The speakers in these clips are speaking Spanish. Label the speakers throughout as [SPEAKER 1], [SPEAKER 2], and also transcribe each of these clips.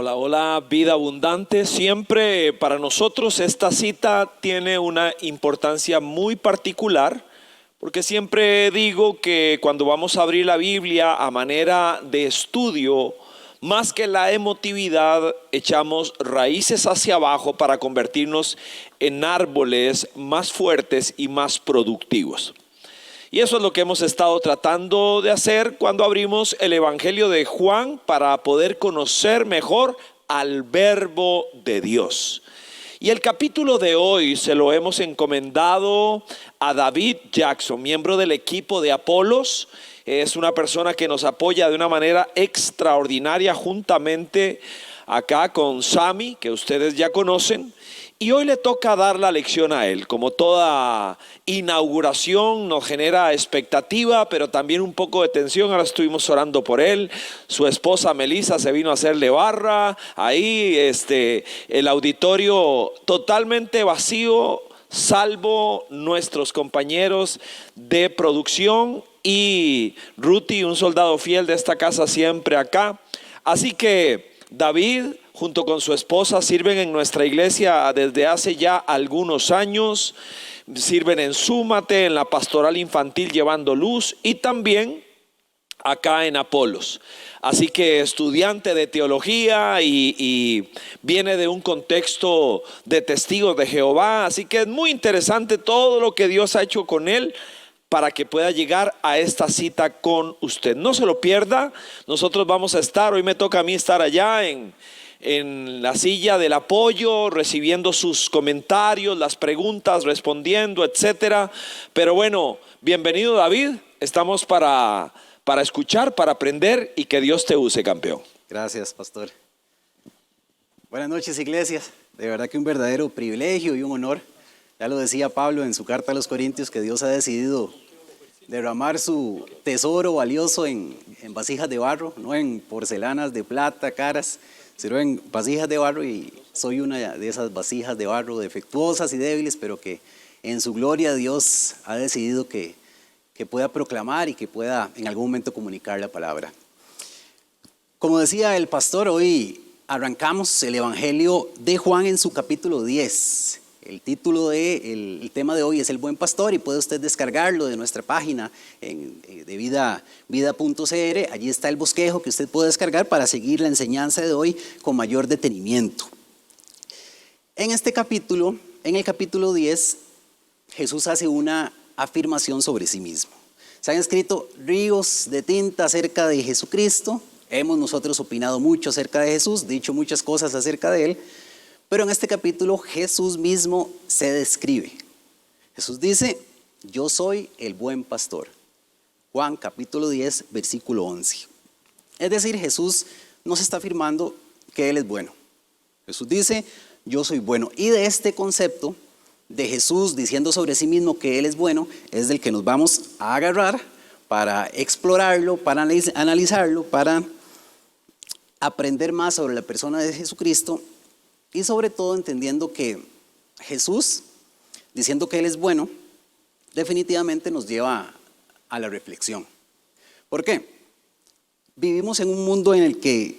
[SPEAKER 1] Hola, hola, vida abundante. Siempre para nosotros esta cita tiene una importancia muy particular, porque siempre digo que cuando vamos a abrir la Biblia a manera de estudio, más que la emotividad, echamos raíces hacia abajo para convertirnos en árboles más fuertes y más productivos. Y eso es lo que hemos estado tratando de hacer cuando abrimos el Evangelio de Juan para poder conocer mejor al Verbo de Dios. Y el capítulo de hoy se lo hemos encomendado a David Jackson, miembro del equipo de Apolos. Es una persona que nos apoya de una manera extraordinaria juntamente acá con Sami, que ustedes ya conocen. Y hoy le toca dar la lección a él. Como toda inauguración nos genera expectativa, pero también un poco de tensión. Ahora estuvimos orando por él. Su esposa Melissa se vino a hacerle barra. Ahí el auditorio totalmente vacío, salvo nuestros compañeros de producción y Ruti, un soldado fiel de esta casa, siempre acá. Así que David, junto con su esposa, sirven en nuestra iglesia desde hace ya algunos años. Sirven en Súmate, en la pastoral infantil llevando luz y también acá en Apolos. Así que estudiante de teología y viene de un contexto de testigos de Jehová. Así que es muy interesante todo lo que Dios ha hecho con él para que pueda llegar a esta cita con usted. No se lo pierda. Nosotros vamos a estar, hoy me toca a mí estar allá en la silla del apoyo, recibiendo sus comentarios, las preguntas, respondiendo, etcétera. Pero bueno, bienvenido David. Estamos para escuchar, para aprender y que Dios te use, campeón.
[SPEAKER 2] Gracias, pastor. Buenas noches, iglesias. De verdad que un verdadero privilegio y un honor. Ya lo decía Pablo en su carta a los Corintios, que Dios ha decidido derramar su tesoro valioso en vasijas de barro, no en porcelanas de plata caras, sino en vasijas de barro, y soy una de esas vasijas de barro defectuosas y débiles, pero que en su gloria Dios ha decidido que pueda proclamar y que pueda en algún momento comunicar la palabra. Como decía el pastor, hoy arrancamos el Evangelio de Juan en su capítulo 10. El título el tema de hoy es El Buen Pastor, y puede usted descargarlo de nuestra página de vida.cr. Allí está el bosquejo que usted puede descargar para seguir la enseñanza de hoy con mayor detenimiento. En este capítulo, en el capítulo 10, Jesús hace una afirmación sobre sí mismo. Se han escrito ríos de tinta acerca de Jesucristo. Hemos nosotros opinado mucho acerca de Jesús, dicho muchas cosas acerca de él. Pero en este capítulo Jesús mismo se describe. Jesús dice: yo soy el buen pastor. Juan capítulo 10, versículo 11. Es decir, Jesús nos está afirmando que Él es bueno. Jesús dice: yo soy bueno. Y de este concepto de Jesús diciendo sobre sí mismo que Él es bueno, es del que nos vamos a agarrar para explorarlo, para analizarlo, para aprender más sobre la persona de Jesucristo. Y sobre todo entendiendo que Jesús, diciendo que Él es bueno, definitivamente nos lleva a la reflexión. ¿Por qué? Vivimos en un mundo en el que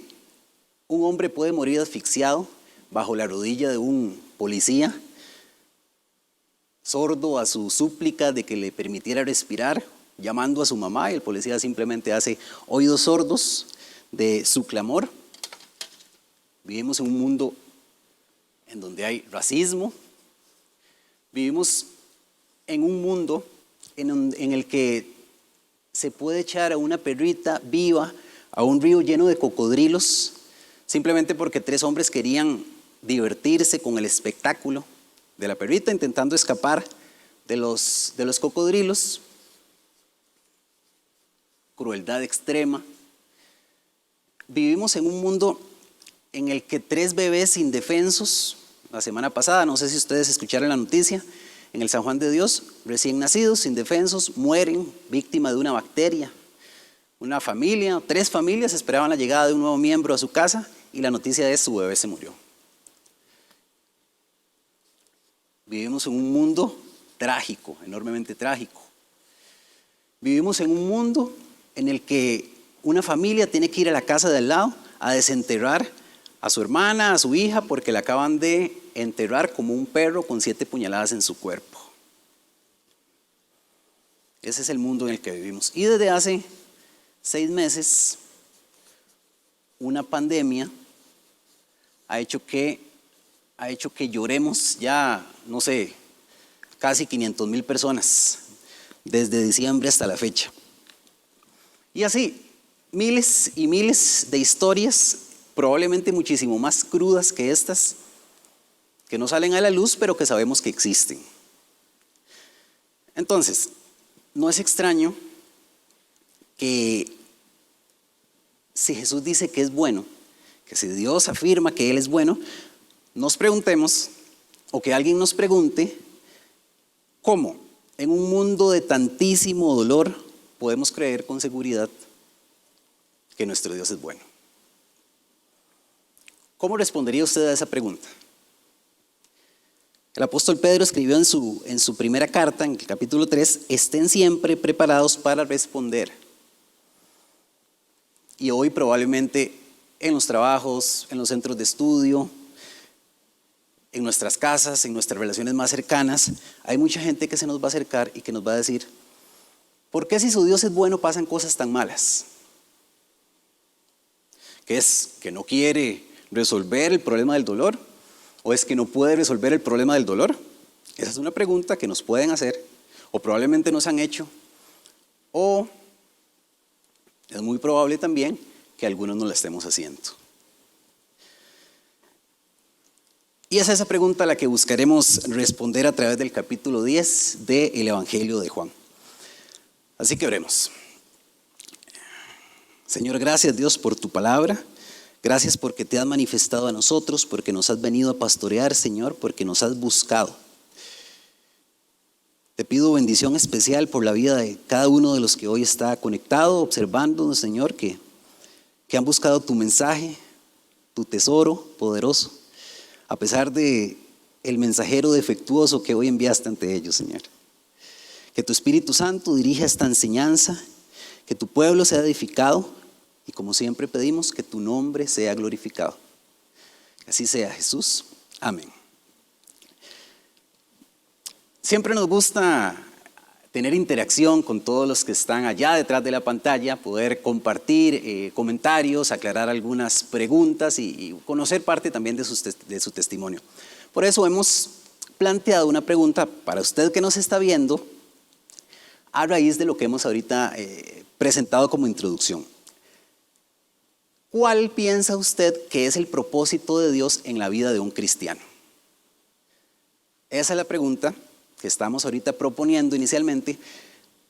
[SPEAKER 2] un hombre puede morir asfixiado bajo la rodilla de un policía, sordo a su súplica de que le permitiera respirar, llamando a su mamá, y el policía simplemente hace oídos sordos de su clamor. Vivimos en un mundo en donde hay racismo. Vivimos en un mundo en el que se puede echar a una perrita viva a un río lleno de cocodrilos simplemente porque tres hombres querían divertirse con el espectáculo de la perrita intentando escapar de los cocodrilos. Crueldad extrema. Vivimos en un mundo en el que tres bebés indefensos, la semana pasada, no sé si ustedes escucharon la noticia, en el San Juan de Dios, recién nacidos, indefensos, mueren víctima de una bacteria. Una familia, tres familias esperaban la llegada de un nuevo miembro a su casa y la noticia es: su bebé se murió. Vivimos en un mundo trágico, enormemente trágico. Vivimos en un mundo en el que una familia tiene que ir a la casa de al lado a desenterrar a su hermana, a su hija, porque la acaban de enterrar como un perro con 7 puñaladas en su cuerpo. Ese es el mundo en el que vivimos. Y desde hace 6 meses, una pandemia ha hecho que lloremos ya, no sé, casi 500,000 personas desde diciembre hasta la fecha. Y así, miles y miles de historias, probablemente muchísimo más crudas que estas, que no salen a la luz, pero que sabemos que existen. Entonces, no es extraño que si Jesús dice que es bueno, que si Dios afirma que Él es bueno, nos preguntemos, o que alguien nos pregunte, ¿cómo en un mundo de tantísimo dolor podemos creer con seguridad que nuestro Dios es bueno? ¿Cómo respondería usted a esa pregunta? El apóstol Pedro escribió en su primera carta, en el capítulo 3, estén siempre preparados para responder. Y hoy probablemente en los trabajos, en los centros de estudio, en nuestras casas, en nuestras relaciones más cercanas, hay mucha gente que se nos va a acercar y que nos va a decir, ¿por qué si su Dios es bueno pasan cosas tan malas? ¿Qué es? ¿Que no quiere resolver el problema del dolor? ¿O es que no puede resolver el problema del dolor? Esa es una pregunta que nos pueden hacer, o probablemente nos han hecho, o es muy probable también que algunos nos la estemos haciendo. Y es esa pregunta la que buscaremos responder a través del capítulo 10 del Evangelio de Juan. Así que oremos. Señor, gracias Dios por tu palabra. Gracias porque te has manifestado a nosotros, porque nos has venido a pastorear, Señor, porque nos has buscado. Te pido bendición especial por la vida de cada uno de los que hoy está conectado, observándonos, Señor, que han buscado tu mensaje, tu tesoro poderoso, a pesar de el mensajero defectuoso que hoy enviaste ante ellos, Señor. Que tu Espíritu Santo dirija esta enseñanza, que tu pueblo sea edificado y como siempre pedimos que tu nombre sea glorificado. Así sea, Jesús. Amén. Siempre nos gusta tener interacción con todos los que están allá detrás de la pantalla, poder compartir comentarios, aclarar algunas preguntas y conocer parte también de su testimonio. Por eso hemos planteado una pregunta para usted que nos está viendo a raíz de lo que hemos ahorita presentado como introducción. ¿Cuál piensa usted que es el propósito de Dios en la vida de un cristiano? Esa es la pregunta que estamos ahorita proponiendo inicialmente.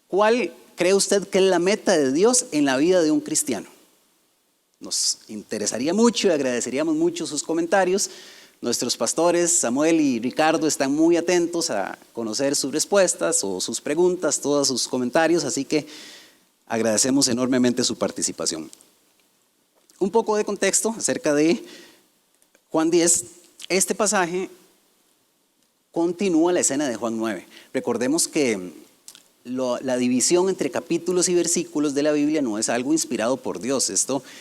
[SPEAKER 2] ¿Cuál cree usted que es la meta de Dios en la vida de un cristiano? Nos interesaría mucho y agradeceríamos mucho sus comentarios. Nuestros pastores Samuel y Ricardo están muy atentos a conocer sus respuestas o sus preguntas, todos sus comentarios, así que agradecemos enormemente su participación. Un poco de contexto acerca de Juan 10. Este pasaje continúa la escena de Juan 9. Recordemos que la división entre capítulos y versículos de la Biblia no es algo inspirado por Dios.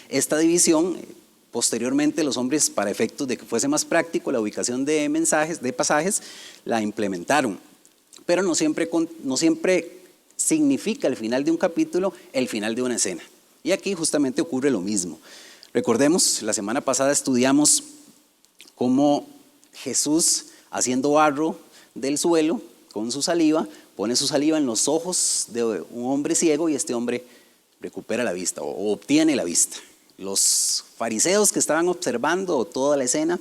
[SPEAKER 2] Esta división, posteriormente los hombres, para efectos de que fuese más práctico la ubicación de mensajes, de pasajes, la implementaron. Pero no siempre significa el final de un capítulo el final de una escena. Y aquí justamente ocurre lo mismo. Recordemos, la semana pasada estudiamos cómo Jesús, haciendo barro del suelo con su saliva, pone su saliva en los ojos de un hombre ciego y este hombre recupera la vista o obtiene la vista. Los fariseos que estaban observando toda la escena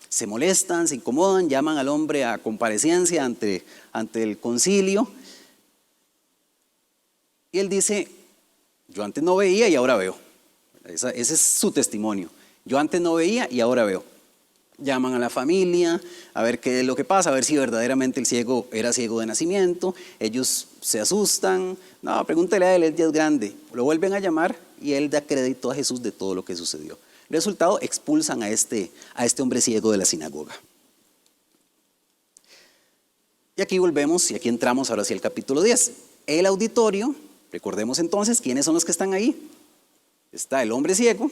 [SPEAKER 2] se molestan, se incomodan, llaman al hombre a comparecencia ante el concilio y él dice, yo antes no veía y ahora veo. Ese es su testimonio. Yo antes no veía y ahora veo. Llaman a la familia a ver qué es lo que pasa, a ver si verdaderamente el ciego era ciego de nacimiento. Ellos se asustan. No, pregúntele a él, él ya es grande. Lo vuelven a llamar y él da crédito a Jesús de todo lo que sucedió. Resultado, expulsan a este hombre ciego de la sinagoga. Y aquí volvemos y aquí entramos ahora sí al capítulo 10. El auditorio, recordemos entonces quiénes son los que están ahí. Está el hombre ciego,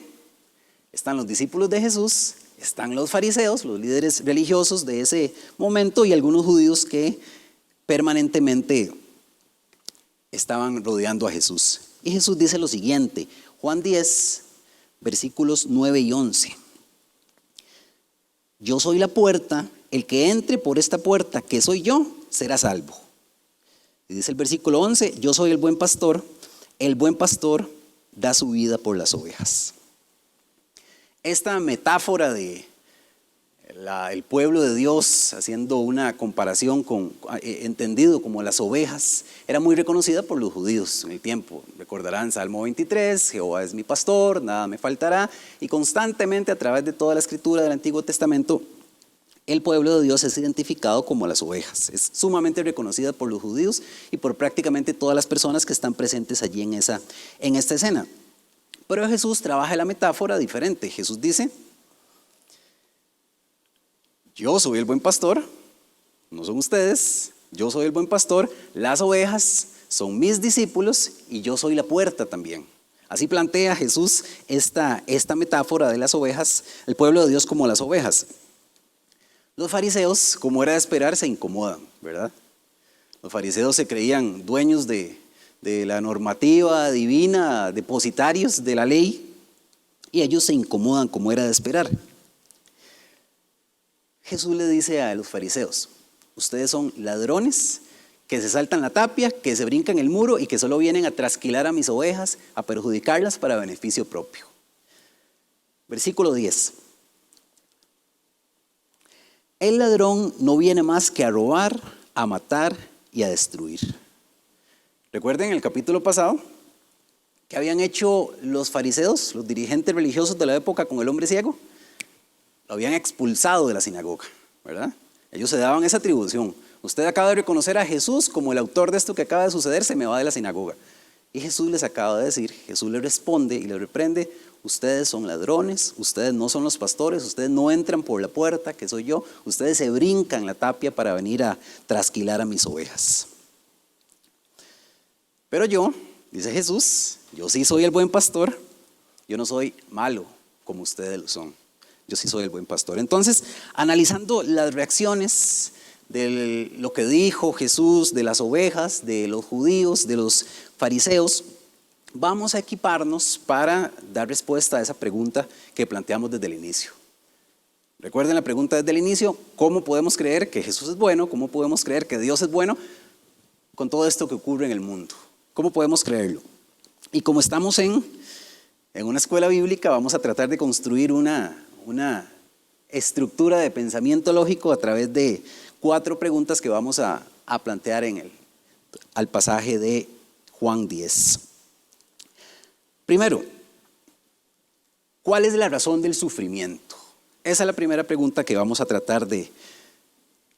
[SPEAKER 2] Están los discípulos de Jesús, están los fariseos, los líderes religiosos de ese momento, y algunos judíos que permanentemente estaban rodeando a Jesús. Y Jesús dice lo siguiente, Juan 10, versículos 9 y 11. Yo soy la puerta, el que entre por esta puerta, que soy yo, será salvo. Y dice el versículo 11, yo soy el buen pastor da su vida por las ovejas. Esta metáfora de el pueblo de Dios, haciendo una comparación entendido como las ovejas, era muy reconocida por los judíos en el tiempo. Recordarán Salmo 23, Jehová es mi pastor, nada me faltará, y constantemente a través de toda la escritura del Antiguo Testamento, el pueblo de Dios es identificado como las ovejas. Es sumamente reconocida por los judíos y por prácticamente todas las personas que están presentes allí en esta escena. Pero Jesús trabaja la metáfora diferente. Jesús dice, yo soy el buen pastor, no son ustedes, yo soy el buen pastor, las ovejas son mis discípulos y yo soy la puerta también. Así plantea Jesús esta metáfora de las ovejas, el pueblo de Dios como las ovejas. Los fariseos, como era de esperar, se incomodan, ¿verdad? Los fariseos se creían dueños de la normativa divina, depositarios de la ley, y ellos se incomodan como era de esperar. Jesús le dice a los fariseos, ustedes son ladrones que se saltan la tapia, que se brincan el muro y que solo vienen a trasquilar a mis ovejas, a perjudicarlas para beneficio propio. Versículo 10. El ladrón no viene más que a robar, a matar y a destruir. Recuerden el capítulo pasado que habían hecho los fariseos, los dirigentes religiosos de la época con el hombre ciego. Lo habían expulsado de la sinagoga, ¿verdad? Ellos se daban esa atribución. Usted acaba de reconocer a Jesús como el autor de esto que acaba de suceder, se me va de la sinagoga. Y Jesús les acaba de decir, Jesús les responde y les reprende, ustedes son ladrones, ustedes no son los pastores, ustedes no entran por la puerta que soy yo, ustedes se brincan la tapia para venir a trasquilar a mis ovejas. Pero yo, dice Jesús, yo sí soy el buen pastor, yo no soy malo como ustedes lo son, yo sí soy el buen pastor. Entonces, analizando las reacciones de lo que dijo Jesús de las ovejas, de los judíos, de los fariseos, vamos a equiparnos para dar respuesta a esa pregunta que planteamos desde el inicio. Recuerden la pregunta desde el inicio, ¿cómo podemos creer que Jesús es bueno? ¿Cómo podemos creer que Dios es bueno con todo esto que ocurre en el mundo? ¿Cómo podemos creerlo? Y como estamos en una escuela bíblica, vamos a tratar de construir una estructura de pensamiento lógico a través de 4 preguntas que vamos a plantear al pasaje de Juan 10. Primero, ¿cuál es la razón del sufrimiento? Esa es la primera pregunta que vamos a tratar de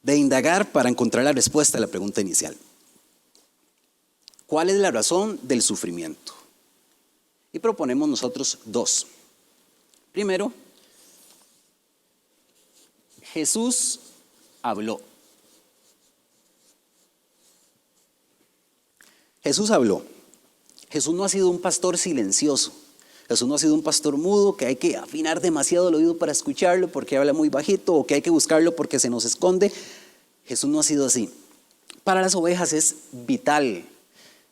[SPEAKER 2] indagar para encontrar la respuesta a la pregunta inicial. ¿Cuál es la razón del sufrimiento? Y proponemos nosotros 2. Primero, Jesús habló. Jesús habló. Jesús no ha sido un pastor silencioso. Jesús no ha sido un pastor mudo que hay que afinar demasiado el oído para escucharlo porque habla muy bajito o que hay que buscarlo porque se nos esconde. Jesús no ha sido así. Para las ovejas es vital,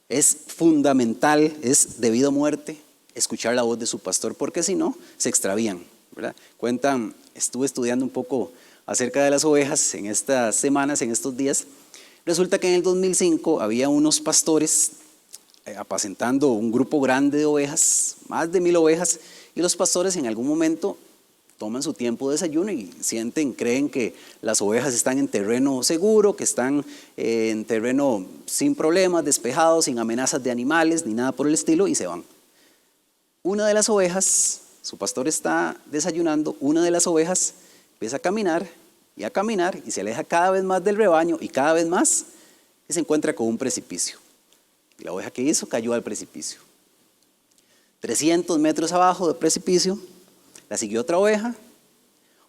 [SPEAKER 2] es fundamental, es debido a muerte escuchar la voz de su pastor porque si no se extravían, ¿verdad? Estuve estudiando un poco acerca de las ovejas en estas semanas, en estos días. Resulta que en el 2005 había unos pastores apacentando un grupo grande de ovejas, más de 1000 ovejas, y los pastores en algún momento toman su tiempo de desayuno y creen que las ovejas están en terreno seguro, que están en terreno sin problemas, despejado, sin amenazas de animales, ni nada por el estilo, y se van. Una de las ovejas, su pastor está desayunando, una de las ovejas empieza a caminar y se aleja cada vez más del rebaño y cada vez más y se encuentra con un precipicio. Y la oveja que hizo cayó al precipicio. 300 metros abajo del precipicio, la siguió otra oveja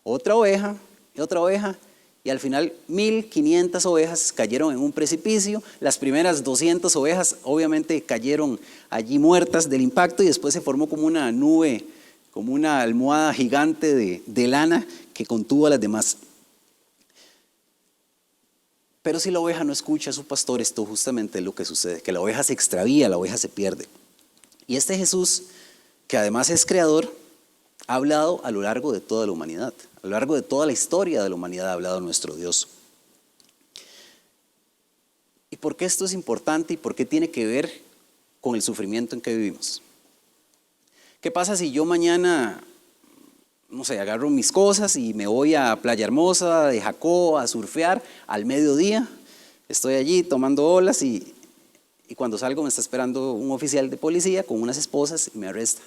[SPEAKER 2] y otra oveja, y al final 1500 ovejas cayeron en un precipicio. Las primeras 200 ovejas obviamente cayeron allí muertas del impacto y después se formó como una nube como una almohada gigante de lana que contuvo a las demás. Pero si la oveja no escucha a su pastor, esto justamente es lo que sucede, que la oveja se extravía, la oveja se pierde. Y este Jesús, que además es creador, ha hablado a lo largo de toda la humanidad, a lo largo de toda la historia de la humanidad ha hablado nuestro Dios. ¿Y por qué esto es importante y por qué tiene que ver con el sufrimiento en que vivimos? ¿Qué pasa si yo mañana, no sé, agarro mis cosas y me voy a Playa Hermosa de Jacó a surfear al mediodía? Estoy allí tomando olas y cuando salgo me está esperando un oficial de policía con unas esposas y me arresta.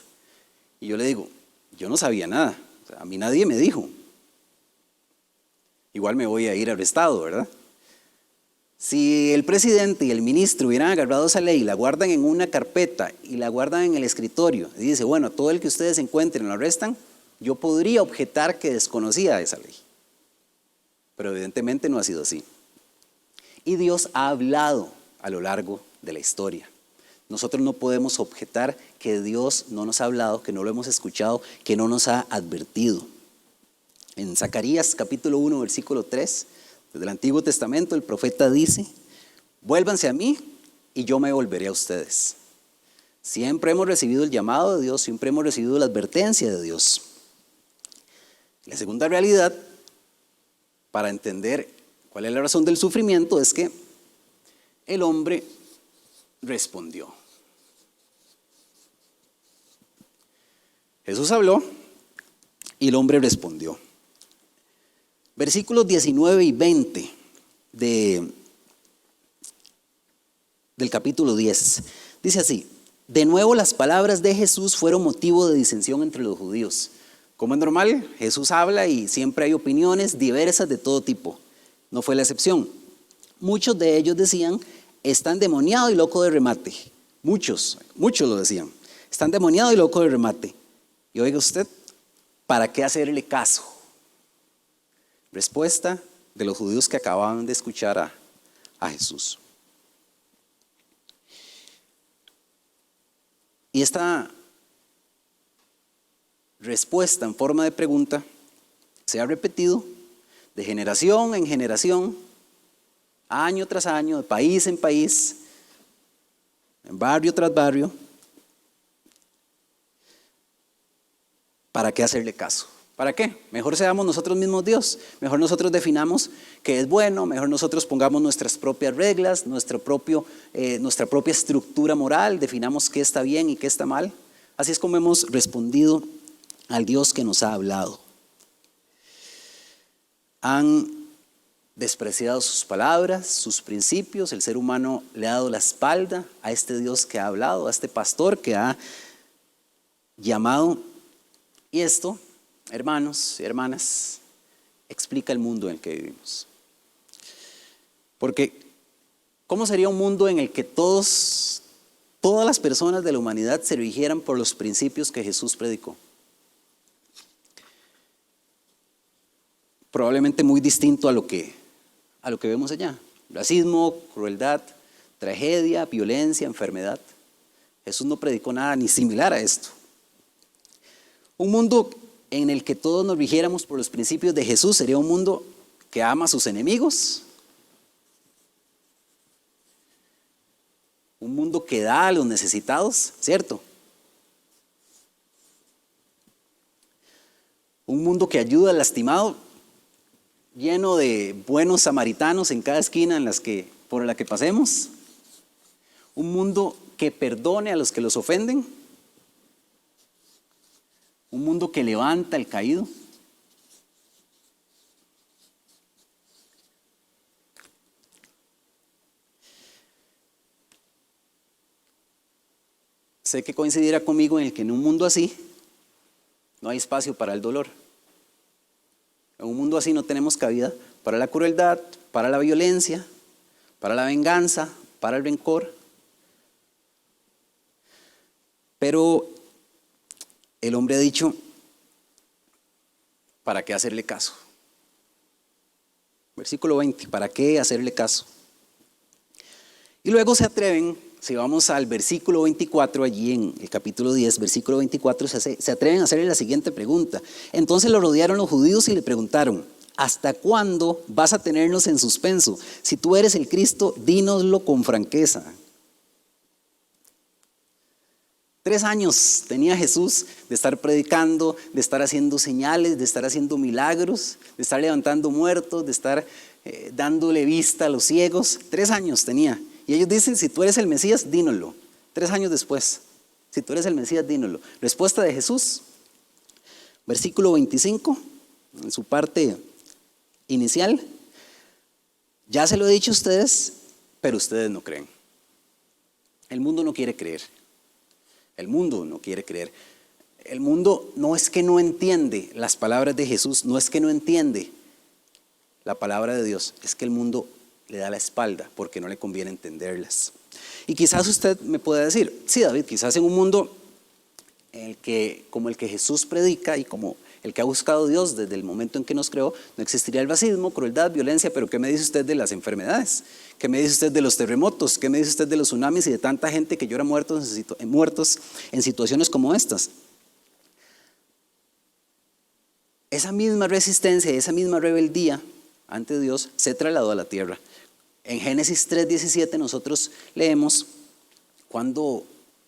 [SPEAKER 2] Y yo le digo, yo no sabía nada, o sea, a mí nadie me dijo. Igual me voy a ir arrestado, ¿verdad? Si el presidente y el ministro hubieran agarrado esa ley, la guardan en una carpeta y la guardan en el escritorio y dice, bueno, todo el que ustedes encuentren lo arrestan, yo podría objetar que desconocía esa ley. Pero evidentemente no ha sido así. Y Dios ha hablado a lo largo de la historia. Nosotros no podemos objetar que Dios no nos ha hablado, que no lo hemos escuchado, que no nos ha advertido. En Zacarías capítulo 1, versículo 3, desde el Antiguo Testamento, el profeta dice, vuélvanse a mí y yo me volveré a ustedes. Siempre hemos recibido el llamado de Dios, siempre hemos recibido la advertencia de Dios. La segunda realidad, para entender cuál es la razón del sufrimiento, es que el hombre respondió. Jesús habló y el hombre respondió. Versículos 19 y 20 del capítulo 10. Dice así, de nuevo las palabras de Jesús fueron motivo de disensión entre los judíos. Como es normal, Jesús habla y siempre hay opiniones diversas de todo tipo. No fue la excepción. Muchos de ellos decían, está endemoniado y loco de remate. Muchos lo decían. Está endemoniado y loco de remate. Y oiga usted, ¿para qué hacerle caso? Respuesta de los judíos que acababan de escuchar a Jesús. Y esta respuesta en forma de pregunta se ha repetido de generación en generación, año tras año, de país en país, en barrio tras barrio. ¿Para qué hacerle caso? ¿Para qué? Mejor seamos nosotros mismos Dios. Mejor nosotros definamos qué es bueno, mejor nosotros pongamos nuestras propias reglas, nuestra propia estructura moral, definamos qué está bien y qué está mal. Así es como hemos respondido al Dios que nos ha hablado. Han despreciado sus palabras, sus principios. El ser humano le ha dado la espalda a este Dios que ha hablado, a este pastor que ha llamado. Y esto, hermanos y hermanas, explica el mundo en el que vivimos. Porque, ¿cómo sería un mundo en el que todas las personas de la humanidad se rigieran por los principios que Jesús predicó? Probablemente muy distinto a lo que vemos allá. Racismo, crueldad, tragedia, violencia, enfermedad. Jesús no predicó nada ni similar a esto. Un mundo en el que todos nos rigiéramos por los principios de Jesús sería un mundo que ama a sus enemigos. Un mundo que da a los necesitados, ¿cierto? Un mundo que ayuda al lastimado, lleno de buenos samaritanos en cada esquina por la que pasemos. Un mundo que perdone a los que los ofenden. Un mundo que levanta al caído. Sé que coincidirá conmigo en el que en un mundo así no hay espacio para el dolor. En un mundo así no tenemos cabida para la crueldad, para la violencia, para la venganza, para el rencor. Pero el hombre ha dicho, ¿para qué hacerle caso? Versículo 20, ¿para qué hacerle caso? Y luego se atreven si vamos al versículo 24, allí en el capítulo 10, versículo 24, se atreven a hacerle la siguiente pregunta. Entonces lo rodearon los judíos y le preguntaron: ¿hasta cuándo vas a tenernos en suspenso? Si tú eres el Cristo, dínoslo con franqueza. 3 años tenía Jesús de estar predicando, de estar haciendo señales, de estar haciendo milagros, de estar levantando muertos, de estar dándole vista a los ciegos. 3 años tenía. Y ellos dicen: si tú eres el Mesías, dínoslo. 3 años después: si tú eres el Mesías, dínoslo. Respuesta de Jesús, versículo 25, en su parte inicial: ya se lo he dicho a ustedes, pero ustedes no creen. El mundo no quiere creer. El mundo no quiere creer. El mundo no es que no entiende las palabras de Jesús, no es que no entiende la palabra de Dios, es que el mundo le da la espalda porque no le conviene entenderlas. Y quizás usted me pueda decir: sí, David, quizás en un mundo como el que Jesús predica y como el que ha buscado Dios desde el momento en que nos creó, no existiría el racismo, crueldad, violencia. Pero ¿qué me dice usted de las enfermedades? ¿Qué me dice usted de los terremotos? ¿Qué me dice usted de los tsunamis y de tanta gente que llora muertos en situaciones como estas? Esa misma resistencia, esa misma rebeldía ante Dios se trasladó a la tierra. En Génesis 3:17 nosotros leemos cuando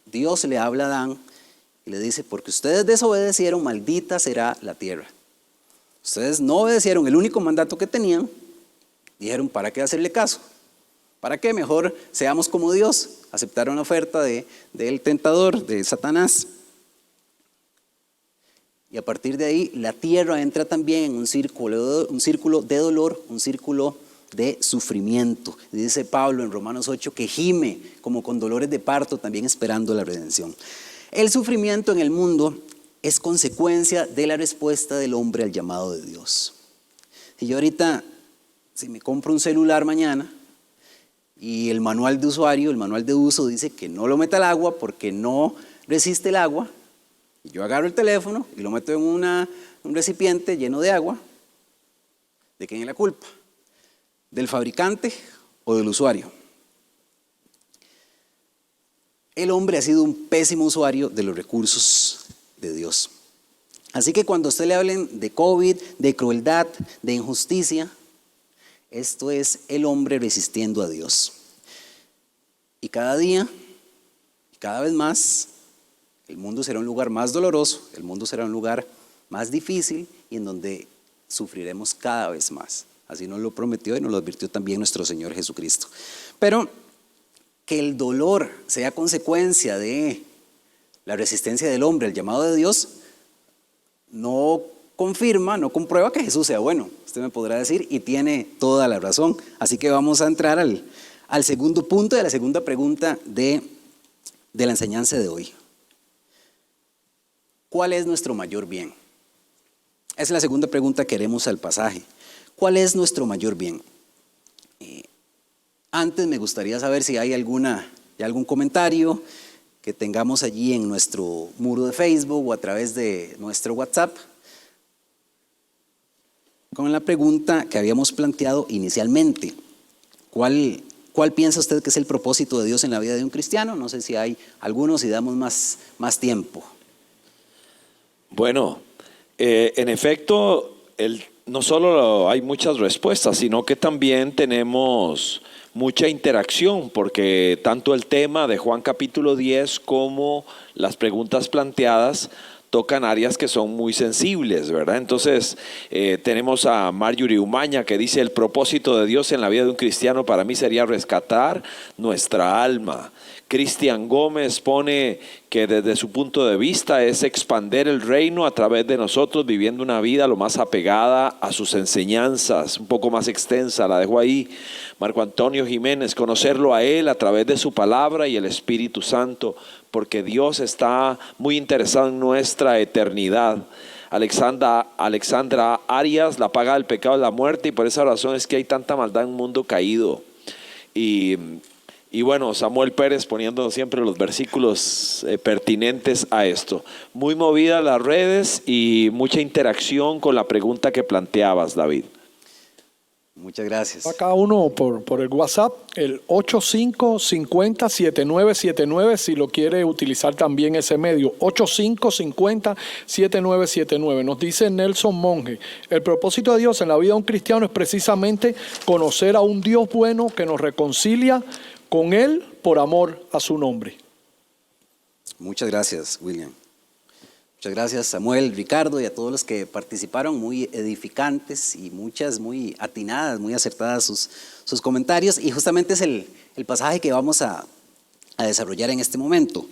[SPEAKER 2] Dios le habla a Adán y le dice: porque ustedes desobedecieron, maldita será la tierra. Ustedes no obedecieron el único mandato que tenían. Dijeron: ¿para qué hacerle caso? ¿Para qué? Mejor seamos como Dios. Aceptaron la oferta del tentador, de Satanás. Y a partir de ahí la tierra entra también en un círculo de dolor, un círculo de sufrimiento. Dice Pablo en Romanos 8 que gime como con dolores de parto, también esperando la redención. El sufrimiento en el mundo es consecuencia de la respuesta del hombre al llamado de Dios. Si yo ahorita, si me compro un celular mañana y el manual de usuario, el manual de uso dice que no lo meta al agua porque no resiste el agua, y yo agarro el teléfono y lo meto en un recipiente lleno de agua, ¿de quién es la culpa? ¿Del fabricante o del usuario? El hombre ha sido un pésimo usuario de los recursos de Dios. Así que cuando a usted le hablen de COVID, de crueldad, de injusticia, esto es el hombre resistiendo a Dios. Y cada día, cada vez más, el mundo será un lugar más doloroso, el mundo será un lugar más difícil y en donde sufriremos cada vez más. Así nos lo prometió y nos lo advirtió también nuestro Señor Jesucristo. Pero que el dolor sea consecuencia de la resistencia del hombre al llamado de Dios, no confirma, no comprueba que Jesús sea bueno. Usted me podrá decir, y tiene toda la razón. Así que vamos a entrar al segundo punto de la segunda pregunta de la enseñanza de hoy. ¿Cuál es nuestro mayor bien? Esa es la segunda pregunta que haremos al pasaje. ¿Cuál es nuestro mayor bien? Antes me gustaría saber si hay algún comentario que tengamos allí en nuestro muro de Facebook o a través de nuestro WhatsApp con la pregunta que habíamos planteado inicialmente. ¿Cuál piensa usted que es el propósito de Dios en la vida de un cristiano? No sé si hay algunos, si damos más tiempo.
[SPEAKER 1] Bueno, en efecto, no solo hay muchas respuestas, sino que también tenemos mucha interacción, porque tanto el tema de Juan capítulo 10 como las preguntas planteadas tocan áreas que son muy sensibles, ¿verdad? Entonces, tenemos a Marjorie Umaña que dice: el propósito de Dios en la vida de un cristiano para mí sería rescatar nuestra alma. Cristian Gómez pone que desde su punto de vista es expander el reino a través de nosotros, viviendo una vida lo más apegada a sus enseñanzas, un poco más extensa, la dejo ahí. Marco Antonio Jiménez, conocerlo a él a través de su palabra y el Espíritu Santo, porque Dios está muy interesado en nuestra eternidad. Alexandra Arias, la paga del pecado es la muerte, y por esa razón es que hay tanta maldad en un mundo caído. Y bueno, Samuel Pérez poniendo siempre los versículos pertinentes a esto. Muy movidas las redes y mucha interacción con la pregunta que planteabas, David.
[SPEAKER 2] Muchas gracias.
[SPEAKER 3] A cada uno por el WhatsApp, el 8550-7979, si lo quiere utilizar también ese medio, 8550-7979. Nos dice Nelson Monge, el propósito de Dios en la vida de un cristiano es precisamente conocer a un Dios bueno que nos reconcilia con Él por amor a su nombre.
[SPEAKER 2] Muchas gracias, William. Muchas gracias, Samuel, Ricardo y a todos los que participaron, muy edificantes y muchas muy atinadas, muy acertadas sus comentarios. Y justamente es el pasaje que vamos a desarrollar en este momento.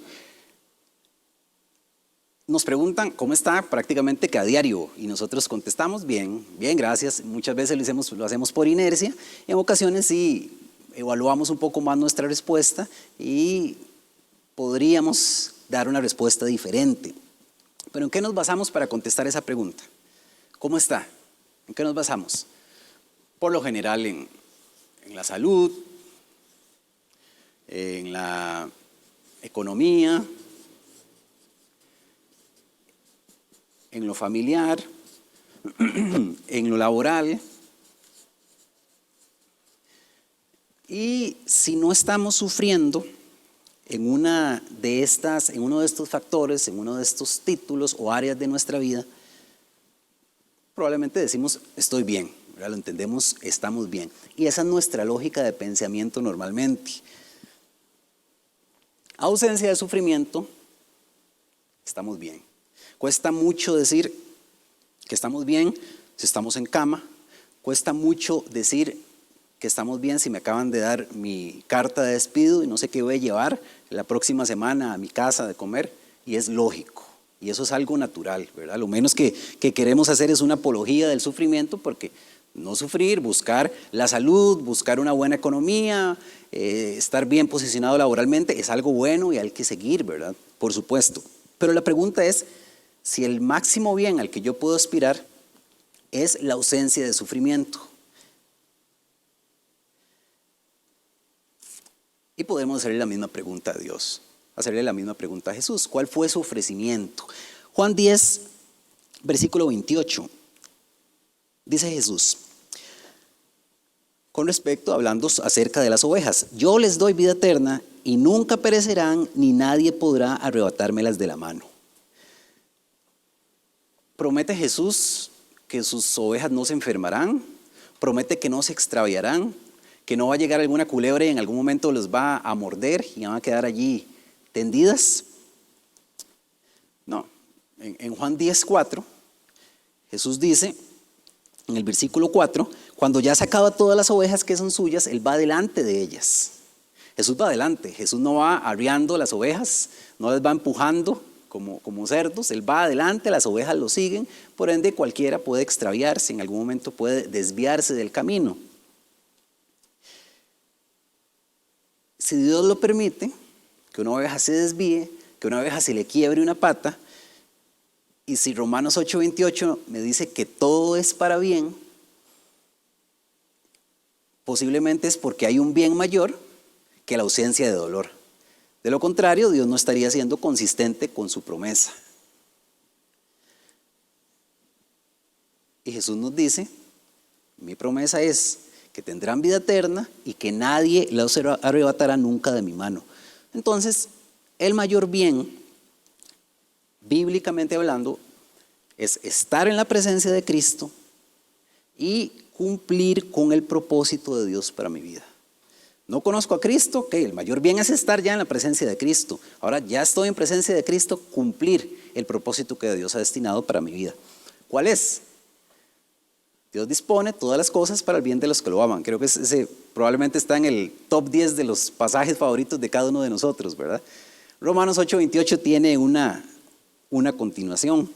[SPEAKER 2] Nos preguntan cómo está prácticamente que a diario y nosotros contestamos bien, bien, gracias. Muchas veces lo hacemos por inercia, en ocasiones sí evaluamos un poco más nuestra respuesta y podríamos dar una respuesta diferente. Pero ¿en qué nos basamos para contestar esa pregunta? ¿Cómo está? ¿En qué nos basamos? Por lo general en la salud, en la economía, en lo familiar, en lo laboral. Y si no estamos sufriendo en uno de estos factores, en uno de estos títulos o áreas de nuestra vida, probablemente decimos estoy bien, ¿verdad? Lo entendemos, estamos bien. Y esa es nuestra lógica de pensamiento normalmente. Ausencia de sufrimiento, estamos bien. Cuesta mucho decir que estamos bien si estamos en cama. Cuesta mucho decir que estamos bien si me acaban de dar mi carta de despido y no sé qué voy a llevar la próxima semana a mi casa de comer. Y es lógico. Y eso es algo natural, ¿verdad? Lo menos que queremos hacer es una apología del sufrimiento, porque no sufrir, buscar la salud, buscar una buena economía, estar bien posicionado laboralmente es algo bueno y hay que seguir, ¿verdad? Por supuesto. Pero la pregunta es si el máximo bien al que yo puedo aspirar es la ausencia de sufrimiento. Y podemos hacerle la misma pregunta a Dios, hacerle la misma pregunta a Jesús. ¿Cuál fue su ofrecimiento? Juan 10, versículo 28. Dice Jesús, con respecto, hablando acerca de las ovejas, yo les doy vida eterna y nunca perecerán, ni nadie podrá arrebatármelas de la mano. Promete Jesús que sus ovejas no se enfermarán, promete que no se extraviarán, que no va a llegar alguna culebra y en algún momento los va a morder y van a quedar allí tendidas. No, en Juan 10:4, Jesús dice, en el versículo 4, cuando ya ha sacado a todas las ovejas que son suyas, Él va delante de ellas. Jesús va adelante, Jesús no va arriando las ovejas, no las va empujando como cerdos, Él va adelante, las ovejas lo siguen, por ende cualquiera puede extraviarse, en algún momento puede desviarse del camino. Si Dios lo permite, que una oveja se desvíe, que una oveja se le quiebre una pata, y si Romanos 8:28 me dice que todo es para bien, posiblemente es porque hay un bien mayor que la ausencia de dolor. De lo contrario, Dios no estaría siendo consistente con su promesa. Y Jesús nos dice, mi promesa es que tendrán vida eterna y que nadie los arrebatará nunca de mi mano. Entonces, el mayor bien, bíblicamente hablando, es estar en la presencia de Cristo y cumplir con el propósito de Dios para mi vida. No conozco a Cristo, ok, el mayor bien es estar ya en la presencia de Cristo. Ahora ya estoy en presencia de Cristo, cumplir el propósito que Dios ha destinado para mi vida. ¿Cuál es? Dios dispone todas las cosas para el bien de los que lo aman. Creo que ese probablemente está en el top 10 de los pasajes favoritos de cada uno de nosotros, ¿verdad? Romanos 8:28 tiene una continuación.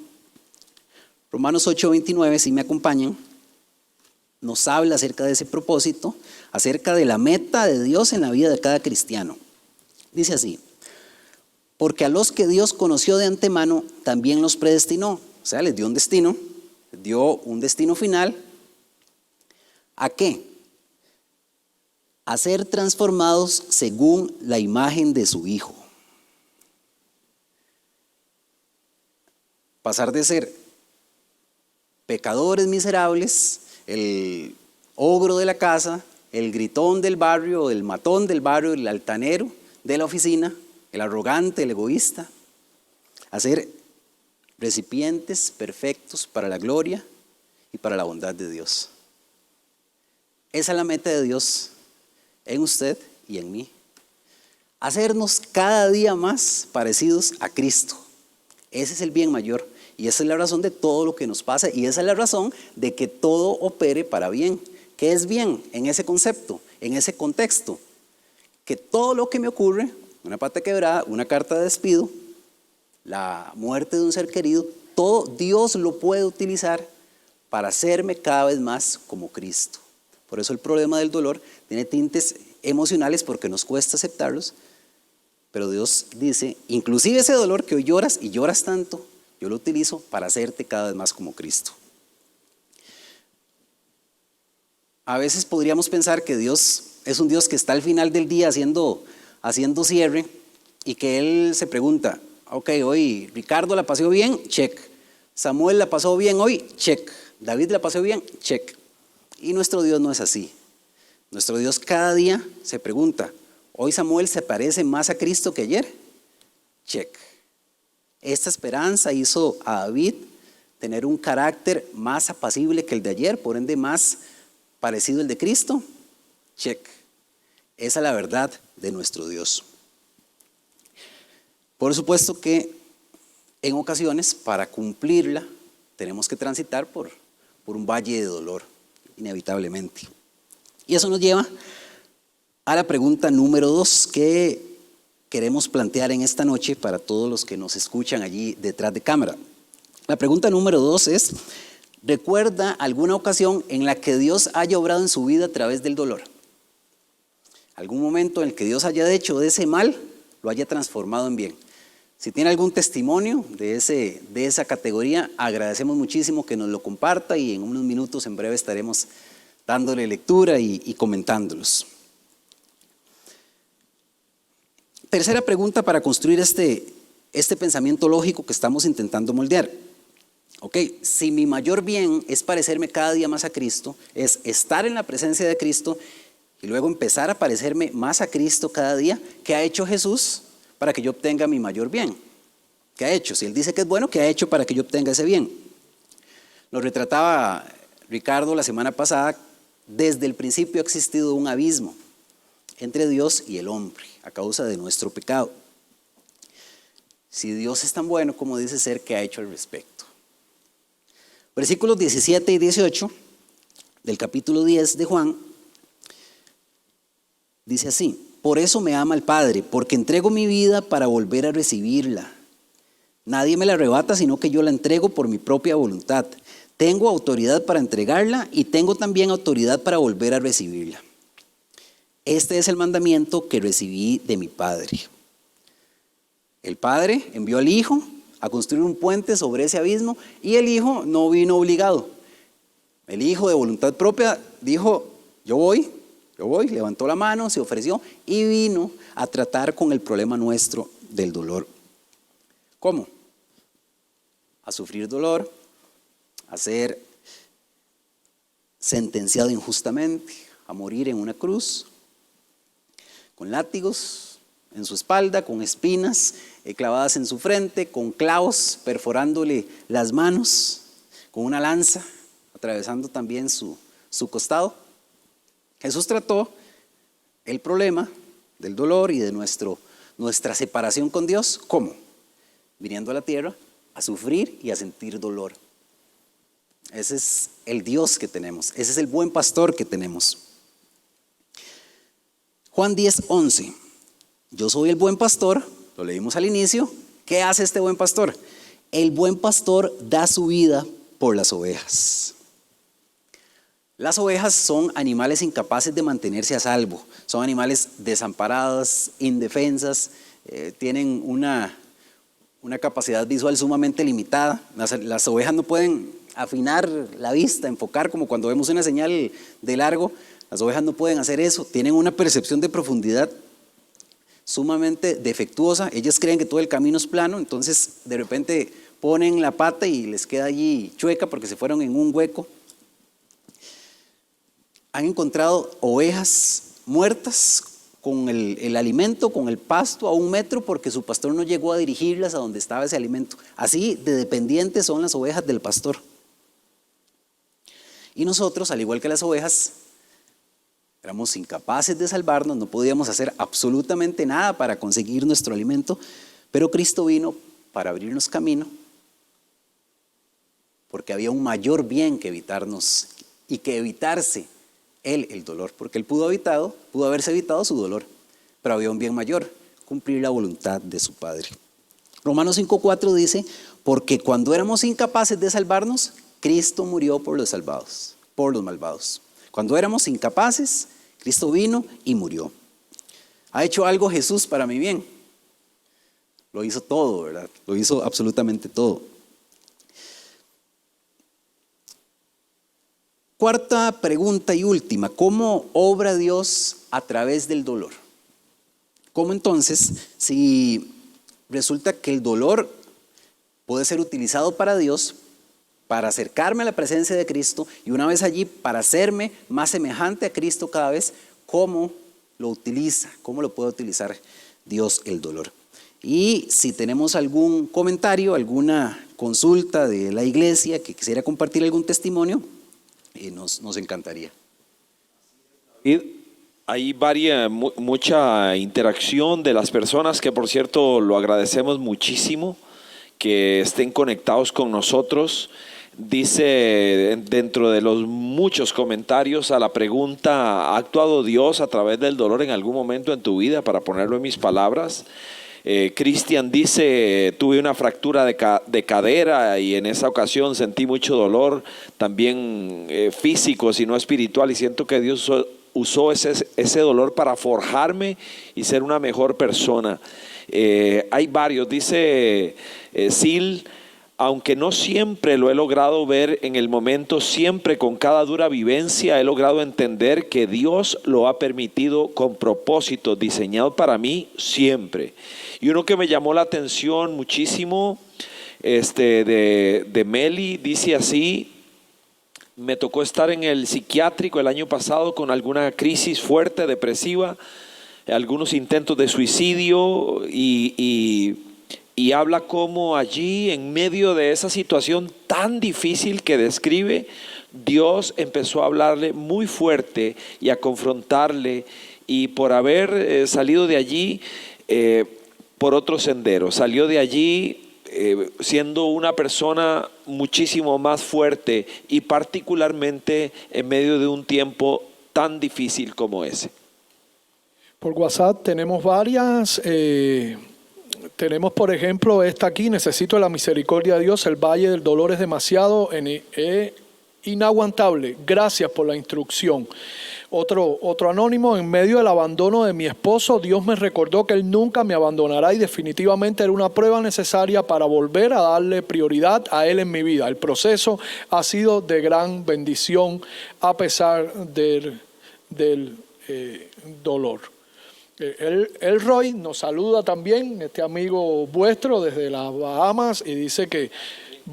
[SPEAKER 2] Romanos 8:29, si me acompañan, nos habla acerca de ese propósito, acerca de la meta de Dios en la vida de cada cristiano. Dice así, porque a los que Dios conoció de antemano, también los predestinó. O sea, les dio un destino, les dio un destino final. ¿A qué? A ser transformados según la imagen de su Hijo. Pasar de ser pecadores miserables, el ogro de la casa, el gritón del barrio, el matón del barrio, el altanero de la oficina, el arrogante, el egoísta, a ser recipientes perfectos para la gloria y para la bondad de Dios. Esa es la meta de Dios en usted y en mí. Hacernos cada día más parecidos a Cristo. Ese es el bien mayor y esa es la razón de todo lo que nos pasa y esa es la razón de que todo opere para bien. ¿Qué es bien en ese concepto, en ese contexto? Que todo lo que me ocurre, una pata quebrada, una carta de despido, la muerte de un ser querido, todo Dios lo puede utilizar para hacerme cada vez más como Cristo. Por eso el problema del dolor tiene tintes emocionales porque nos cuesta aceptarlos, pero Dios dice, inclusive ese dolor que hoy lloras y lloras tanto, yo lo utilizo para hacerte cada vez más como Cristo. A veces podríamos pensar que Dios es un Dios que está al final del día haciendo cierre y que Él se pregunta, ok, hoy Ricardo la pasó bien, check. Samuel la pasó bien hoy, check. David la pasó bien, check. Y nuestro Dios no es así. Nuestro Dios cada día se pregunta, ¿hoy Samuel se parece más a Cristo que ayer? Check. Esta esperanza hizo a David tener un carácter más apacible que el de ayer, por ende más parecido al de Cristo. Check. Esa es la verdad de nuestro Dios. Por supuesto que en ocasiones para cumplirla tenemos que transitar por un valle de dolor, inevitablemente. Y eso nos lleva a la pregunta número 2 que queremos plantear en esta noche para todos los que nos escuchan allí detrás de cámara. La pregunta número 2 es, ¿recuerda alguna ocasión en la que Dios haya obrado en su vida a través del dolor? ¿Algún momento en el que Dios haya hecho de ese mal, lo haya transformado en bien? Si tiene algún testimonio de esa categoría, agradecemos muchísimo que nos lo comparta y en unos minutos en breve estaremos dándole lectura y comentándolos. Tercera pregunta para construir este pensamiento lógico que estamos intentando moldear. Ok, si mi mayor bien es parecerme cada día más a Cristo, es estar en la presencia de Cristo y luego empezar a parecerme más a Cristo cada día, ¿qué ha hecho Jesús para que yo obtenga mi mayor bien? ¿Qué ha hecho? Si Él dice que es bueno, ¿qué ha hecho para que yo obtenga ese bien? Nos retrataba Ricardo la semana pasada, desde el principio ha existido un abismo entre Dios y el hombre a causa de nuestro pecado. Si Dios es tan bueno como dice ser, ¿qué ha hecho al respecto? Versículos 17 y 18 del capítulo 10 de Juan dice así: por eso me ama el Padre, porque entrego mi vida para volver a recibirla. Nadie me la arrebata, sino que yo la entrego por mi propia voluntad. Tengo autoridad para entregarla y tengo también autoridad para volver a recibirla. Este es el mandamiento que recibí de mi Padre. El Padre envió al Hijo a construir un puente sobre ese abismo y el Hijo no vino obligado. El Hijo de voluntad propia dijo, yo voy, levantó la mano, se ofreció y vino a tratar con el problema nuestro del dolor. ¿Cómo? A sufrir dolor, a ser sentenciado injustamente, a morir en una cruz, con látigos en su espalda, con espinas clavadas en su frente, con clavos perforándole las manos, con una lanza atravesando también su costado. Jesús trató el problema del dolor y de nuestra separación con Dios. ¿Cómo? Viniendo a la tierra a sufrir y a sentir dolor. Ese es el Dios que tenemos, ese es el buen pastor que tenemos. Juan 10:11. Yo soy el buen pastor, lo leímos al inicio. ¿Qué hace este buen pastor? El buen pastor da su vida por las ovejas. Las ovejas son animales incapaces de mantenerse a salvo, son animales desamparadas, indefensas, tienen una capacidad visual sumamente limitada. Las ovejas no pueden afinar la vista, enfocar como cuando vemos una señal de largo. Las ovejas no pueden hacer eso, tienen una percepción de profundidad sumamente defectuosa. Ellas creen que todo el camino es plano, entonces de repente ponen la pata y les queda allí chueca porque se fueron en un hueco. han encontrado ovejas muertas con el alimento, con el pasto a 1 metro porque su pastor no llegó a dirigirlas a donde estaba ese alimento. Así de dependientes son las ovejas del pastor. Y nosotros, al igual que las ovejas, éramos incapaces de salvarnos, no podíamos hacer absolutamente nada para conseguir nuestro alimento, pero Cristo vino para abrirnos camino, porque había un mayor bien que evitarnos y que evitarse Él el dolor, porque Él pudo haberse evitado su dolor, pero había un bien mayor, cumplir la voluntad de su Padre. Romanos 5:4 dice, porque cuando éramos incapaces de salvarnos, Cristo murió por los salvados, por los malvados. Cuando éramos incapaces, Cristo vino y murió. ¿Ha hecho algo Jesús para mi bien? Lo hizo todo, ¿verdad? Lo hizo absolutamente todo. Cuarta pregunta y última, ¿cómo obra Dios a través del dolor? ¿Cómo entonces, si resulta que el dolor puede ser utilizado para Dios, para acercarme a la presencia de Cristo y una vez allí para hacerme más semejante a Cristo cada vez, cómo lo utiliza, cómo lo puede utilizar Dios el dolor? Y si tenemos algún comentario, alguna consulta de la iglesia que quisiera compartir algún testimonio, nos encantaría.
[SPEAKER 1] Hay mucha interacción de las personas que, por cierto, lo agradecemos muchísimo que estén conectados con nosotros. Dice dentro de los muchos comentarios a la pregunta, ¿ha actuado Dios a través del dolor en algún momento en tu vida? Para ponerlo en mis palabras, Cristian dice, tuve una fractura de cadera y en esa ocasión sentí mucho dolor, también físico, sino espiritual, y siento que Dios usó ese dolor para forjarme y ser una mejor persona. Hay varios, dice Sil, aunque no siempre lo he logrado ver en el momento, siempre con cada dura vivencia he logrado entender que Dios lo ha permitido con propósito, diseñado para mí siempre. Y uno que me llamó la atención muchísimo, de Meli, dice así: me tocó estar en el psiquiátrico el año pasado con alguna crisis fuerte, depresiva, algunos intentos de suicidio y habla como allí, en medio de esa situación tan difícil que describe, Dios empezó a hablarle muy fuerte y a confrontarle, y por haber salido de allí por otro sendero, salió de allí siendo una persona muchísimo más fuerte, y particularmente en medio de un tiempo tan difícil como ese.
[SPEAKER 3] Por WhatsApp tenemos varias. Tenemos, por ejemplo, esta aquí: necesito la misericordia de Dios, el valle del dolor es demasiado inaguantable, gracias por la instrucción. Otro anónimo: en medio del abandono de mi esposo, Dios me recordó que Él nunca me abandonará y definitivamente era una prueba necesaria para volver a darle prioridad a Él en mi vida. El proceso ha sido de gran bendición a pesar del dolor. Elroy nos saluda también, este amigo vuestro desde las Bahamas, y dice que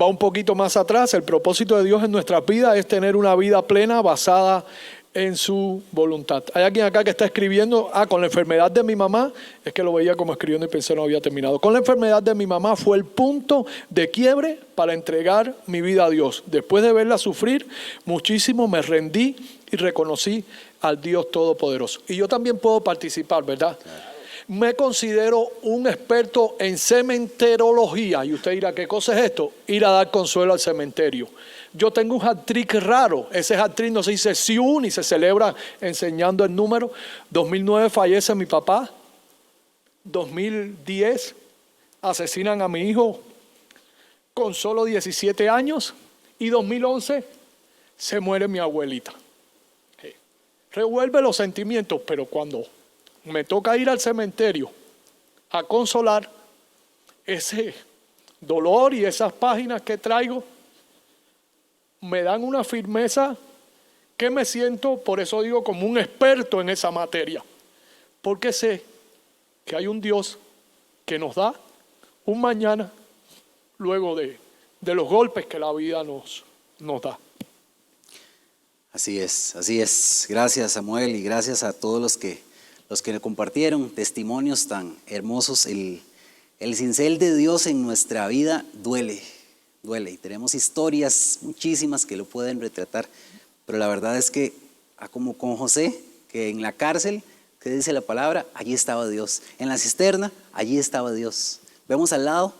[SPEAKER 3] va un poquito más atrás. El propósito de Dios en nuestras vidas es tener una vida plena basada en su voluntad. Hay alguien acá que está escribiendo, con la enfermedad de mi mamá, es que lo veía como escribiendo y pensé no había terminado. Con la enfermedad de mi mamá fue el punto de quiebre para entregar mi vida a Dios. Después de verla sufrir muchísimo, me rendí y reconocí al Dios Todopoderoso. Y yo también puedo participar, ¿verdad? Claro. Me considero un experto en cementerología. Y usted dirá, ¿qué cosa es esto? Ir a dar consuelo al cementerio. Yo tengo un hat-trick raro. Ese hat-trick no se dice SIU ni se celebra enseñando el número. 2009 fallece mi papá. 2010 asesinan a mi hijo con solo 17 años. Y 2011 se muere mi abuelita. Revuelve los sentimientos, pero cuando me toca ir al cementerio a consolar, ese dolor y esas páginas que traigo me dan una firmeza que me siento, por eso digo, como un experto en esa materia, porque sé que hay un Dios que nos da un mañana luego de los golpes que la vida nos da.
[SPEAKER 2] Así es, así es. Gracias, Samuel, y gracias a todos los que compartieron testimonios tan hermosos. El cincel de Dios en nuestra vida duele, y tenemos historias muchísimas que lo pueden retratar, pero la verdad es que, como con José, que en la cárcel, que dice la palabra, allí estaba Dios. En la cisterna, allí estaba Dios. Vemos al lado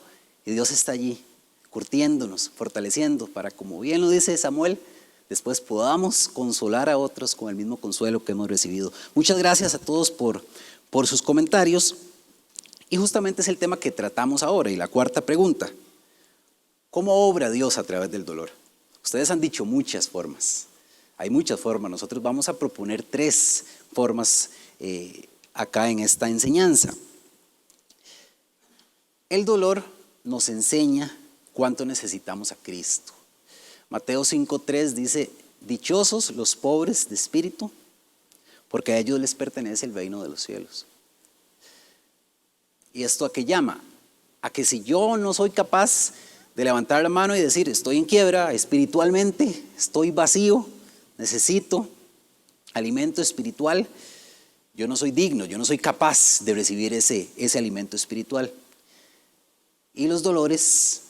[SPEAKER 2] y Dios está allí, curtiéndonos, fortaleciendo, para, como bien lo dice Samuel, después podamos consolar a otros con el mismo consuelo que hemos recibido. Muchas gracias a todos por sus comentarios. Y justamente es el tema que tratamos ahora. Y la cuarta pregunta: ¿cómo obra Dios a través del dolor? Ustedes han dicho muchas formas. Hay muchas formas. Nosotros vamos a proponer 3 formas acá en esta enseñanza. El dolor nos enseña cuánto necesitamos a Cristo. Mateo 5:3 dice: dichosos los pobres de espíritu, porque a ellos les pertenece el reino de los cielos. ¿Y esto a qué llama? A que si yo no soy capaz de levantar la mano y decir: estoy en quiebra espiritualmente, estoy vacío, necesito alimento espiritual, yo no soy digno, yo no soy capaz de recibir ese alimento espiritual. Y los dolores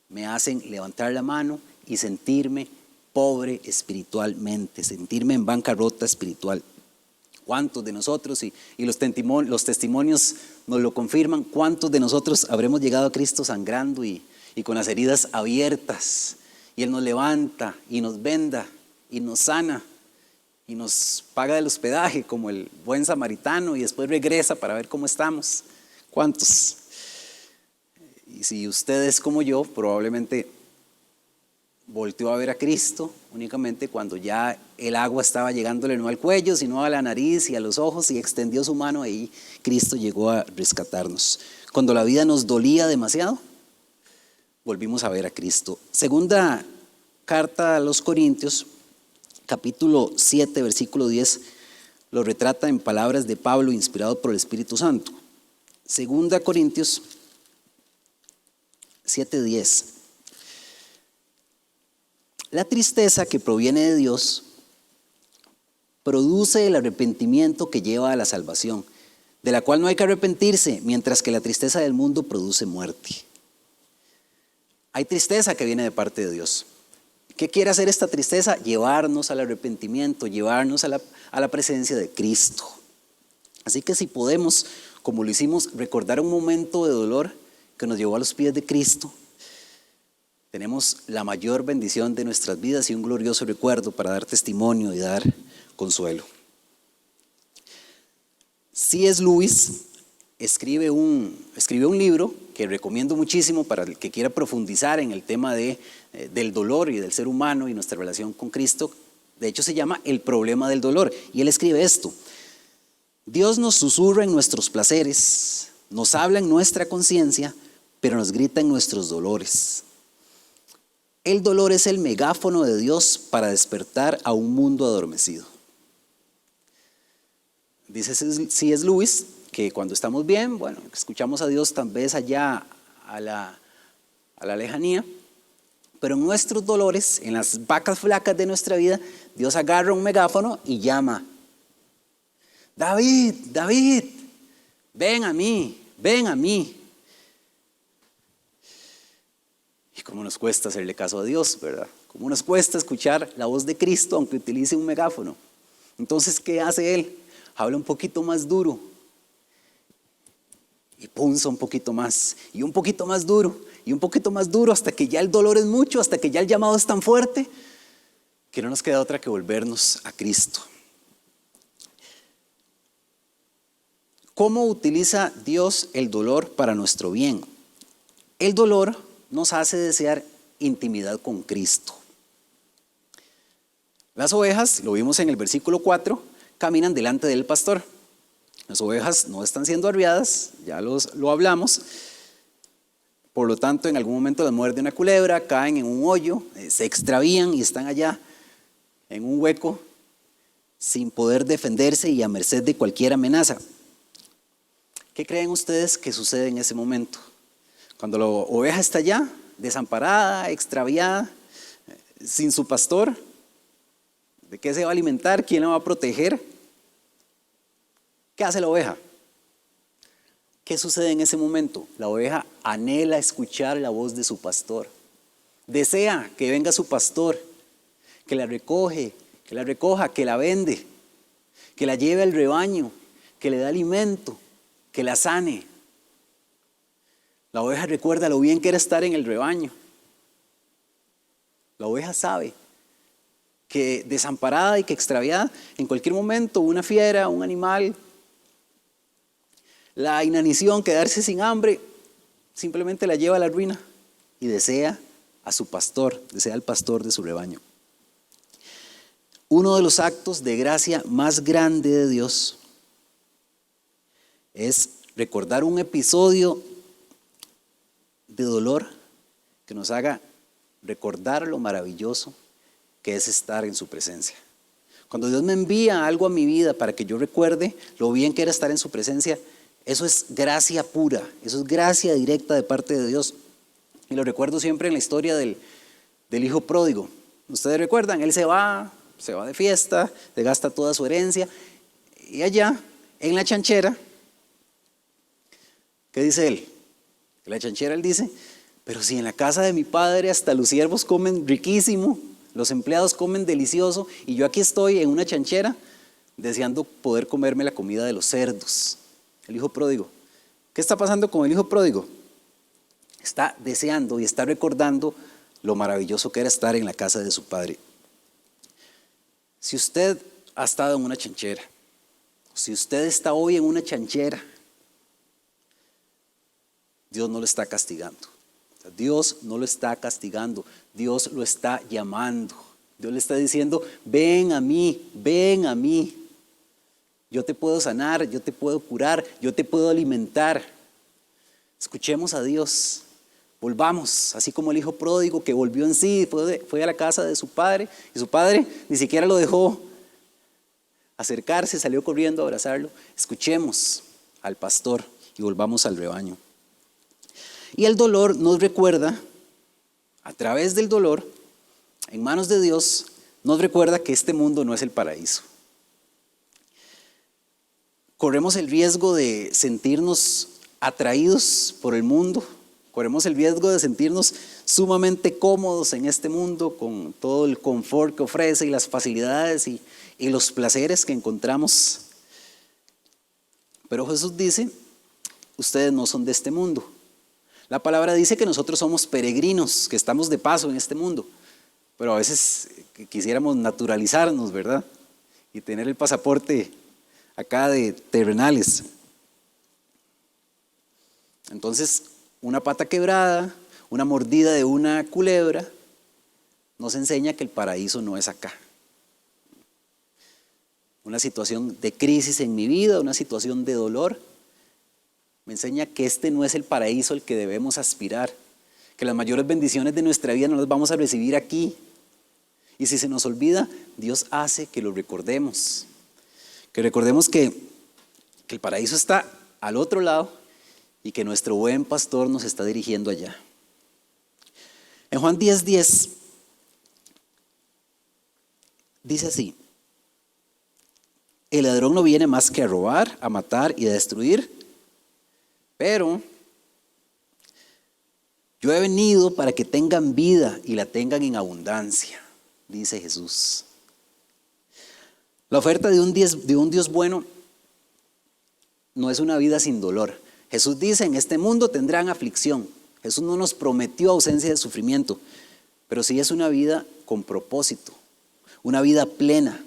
[SPEAKER 2] me hacen levantar la mano y sentirme pobre espiritualmente, sentirme en bancarrota espiritual. ¿Cuántos de nosotros, y los testimonios nos lo confirman, cuántos de nosotros habremos llegado a Cristo sangrando y con las heridas abiertas, y Él nos levanta y nos venda y nos sana y nos paga el hospedaje como el buen samaritano, y después regresa para ver cómo estamos? ¿Cuántos? Y si usted es como yo, probablemente volteó a ver a Cristo únicamente cuando ya el agua estaba llegándole no al cuello, sino a la nariz y a los ojos, y extendió su mano, y Cristo llegó a rescatarnos. Cuando la vida nos dolía demasiado, volvimos a ver a Cristo. Segunda carta a los Corintios, capítulo 7, versículo 10, lo retrata en palabras de Pablo, inspirado por el Espíritu Santo. Segunda Corintios 7:10. La tristeza que proviene de Dios produce el arrepentimiento que lleva a la salvación, de la cual no hay que arrepentirse, mientras que la tristeza del mundo produce muerte. Hay tristeza que viene de parte de Dios. ¿Qué quiere hacer esta tristeza? Llevarnos al arrepentimiento, llevarnos a la presencia de Cristo. Así que si podemos, como lo hicimos, recordar un momento de dolor que nos llevó a los pies de Cristo, tenemos la mayor bendición de nuestras vidas y un glorioso recuerdo para dar testimonio y dar consuelo. C.S. Lewis escribió un libro que recomiendo muchísimo para el que quiera profundizar en el tema del dolor y del ser humano y nuestra relación con Cristo. De hecho, se llama El problema del dolor. Y él escribe esto: Dios nos susurra en nuestros placeres, nos habla en nuestra conciencia, pero nos grita en nuestros dolores. El dolor es el megáfono de Dios para despertar a un mundo adormecido. Dice C.S. Lewis que cuando estamos bien, bueno, escuchamos a Dios tal vez allá a la lejanía, pero en nuestros dolores, en las vacas flacas de nuestra vida, Dios agarra un megáfono y llama: David, David, ven a mí, ven a mí. Y cómo nos cuesta hacerle caso a Dios, ¿verdad? Cómo nos cuesta escuchar la voz de Cristo aunque utilice un megáfono. Entonces, ¿qué hace Él? Habla un poquito más duro y punza un poquito más, y un poquito más duro, y un poquito más duro, hasta que ya el dolor es mucho, hasta que ya el llamado es tan fuerte que no nos queda otra que volvernos a Cristo. ¿Cómo utiliza Dios el dolor para nuestro bien? El dolor nos hace desear intimidad con Cristo. Las ovejas, lo vimos en el versículo 4, caminan delante del pastor. Las ovejas no están siendo arriadas, ya lo hablamos. Por lo tanto, en algún momento las muerde una culebra, caen en un hoyo, se extravían y están allá en un hueco sin poder defenderse y a merced de cualquier amenaza. ¿Qué creen ustedes que sucede en ese momento? Cuando la oveja está allá, desamparada, extraviada, sin su pastor, ¿De qué se va a alimentar? ¿Quién la va a proteger? ¿Qué hace la oveja? ¿Qué sucede en ese momento? La oveja anhela escuchar la voz de su pastor. Desea que venga su pastor, que la recoja, que la vende, que la lleve al rebaño, que le dé alimento, que la sane. La oveja recuerda lo bien que era estar en el rebaño. La oveja sabe que desamparada y que extraviada, en cualquier momento una fiera, un animal, la inanición, quedarse sin hambre, simplemente la lleva a la ruina y desea a su pastor, desea al pastor de su rebaño. Uno de los actos de gracia más grande de Dios es recordar un episodio de dolor que nos haga recordar lo maravilloso que es estar en su presencia. Cuando Dios me envía algo a mi vida para que yo recuerde lo bien que era estar en su presencia, eso es gracia pura, eso es gracia directa de parte de Dios. Y lo recuerdo siempre en la historia del hijo pródigo. Ustedes recuerdan, él se va de fiesta, se gasta toda su herencia, y allá, en la chanchera, ¿qué dice él? En la chanchera él dice: pero si en la casa de mi padre hasta los siervos comen riquísimo, los empleados comen delicioso, y yo aquí estoy en una chanchera deseando poder comerme la comida de los cerdos. El hijo pródigo. ¿Qué está pasando con el hijo pródigo? Está deseando y está recordando lo maravilloso que era estar en la casa de su padre. Si usted ha estado en una chanchera, si usted está hoy en una chanchera, Dios no lo está castigando. Dios no lo está castigando, Dios lo está llamando. Dios le está diciendo: ven a mí, ven a mí. Yo te puedo sanar, yo te puedo curar, yo te puedo alimentar. Escuchemos a Dios. Volvamos, así como el hijo pródigo que volvió en sí, fue a la casa de su padre, y su padre ni siquiera lo dejó acercarse, salió corriendo a abrazarlo. Escuchemos al pastor y volvamos al rebaño. Y el dolor nos recuerda, a través del dolor, en manos de Dios, nos recuerda que este mundo no es el paraíso. Corremos el riesgo de sentirnos atraídos por el mundo, corremos el riesgo de sentirnos sumamente cómodos en este mundo, con todo el confort que ofrece y las facilidades y los placeres que encontramos. Pero Jesús dice: ustedes no son de este mundo. La palabra dice que nosotros somos peregrinos, que estamos de paso en este mundo, pero a veces quisiéramos naturalizarnos, ¿verdad? Y tener el pasaporte acá de terrenales. Entonces, una pata quebrada, una mordida de una culebra, nos enseña que el paraíso no es acá. Una situación de crisis en mi vida, una situación de dolor, me enseña que este no es el paraíso al que debemos aspirar, que las mayores bendiciones de nuestra vida no las vamos a recibir aquí. Y si se nos olvida, Dios hace que lo recordemos, que recordemos que el paraíso está al otro lado y que nuestro buen pastor nos está dirigiendo allá. En Juan 10:10 dice así: el ladrón no viene más que a robar, a matar y a destruir, pero yo he venido para que tengan vida y la tengan en abundancia, dice Jesús. La oferta de un Dios bueno no es una vida sin dolor. Jesús dice: en este mundo tendrán aflicción. Jesús no nos prometió ausencia de sufrimiento, pero sí es una vida con propósito, una vida plena,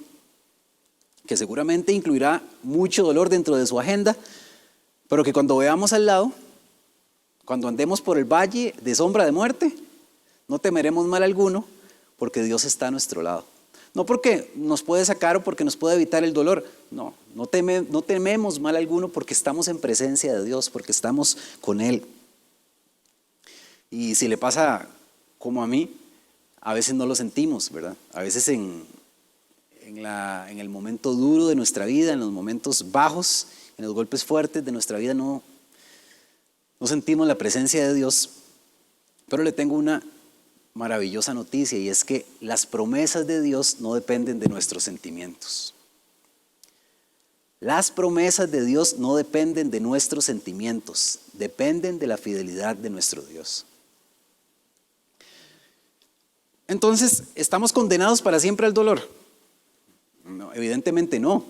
[SPEAKER 2] que seguramente incluirá mucho dolor dentro de su agenda, pero que cuando veamos al lado, cuando andemos por el valle de sombra de muerte, no temeremos mal alguno, porque Dios está a nuestro lado. No porque nos puede sacar o porque nos puede evitar el dolor, no tememos mal alguno, porque estamos en presencia de Dios, porque estamos con Él. Y si le pasa como a mí, a veces no lo sentimos, ¿verdad? A veces en el momento duro de nuestra vida, en los momentos bajos, en los golpes fuertes de nuestra vida, no sentimos la presencia de Dios. Pero le tengo una maravillosa noticia, y es que las promesas de Dios no dependen de nuestros sentimientos. Las promesas de Dios no dependen de nuestros sentimientos, dependen de la fidelidad de nuestro Dios. Entonces, ¿estamos condenados para siempre al dolor? No, evidentemente no.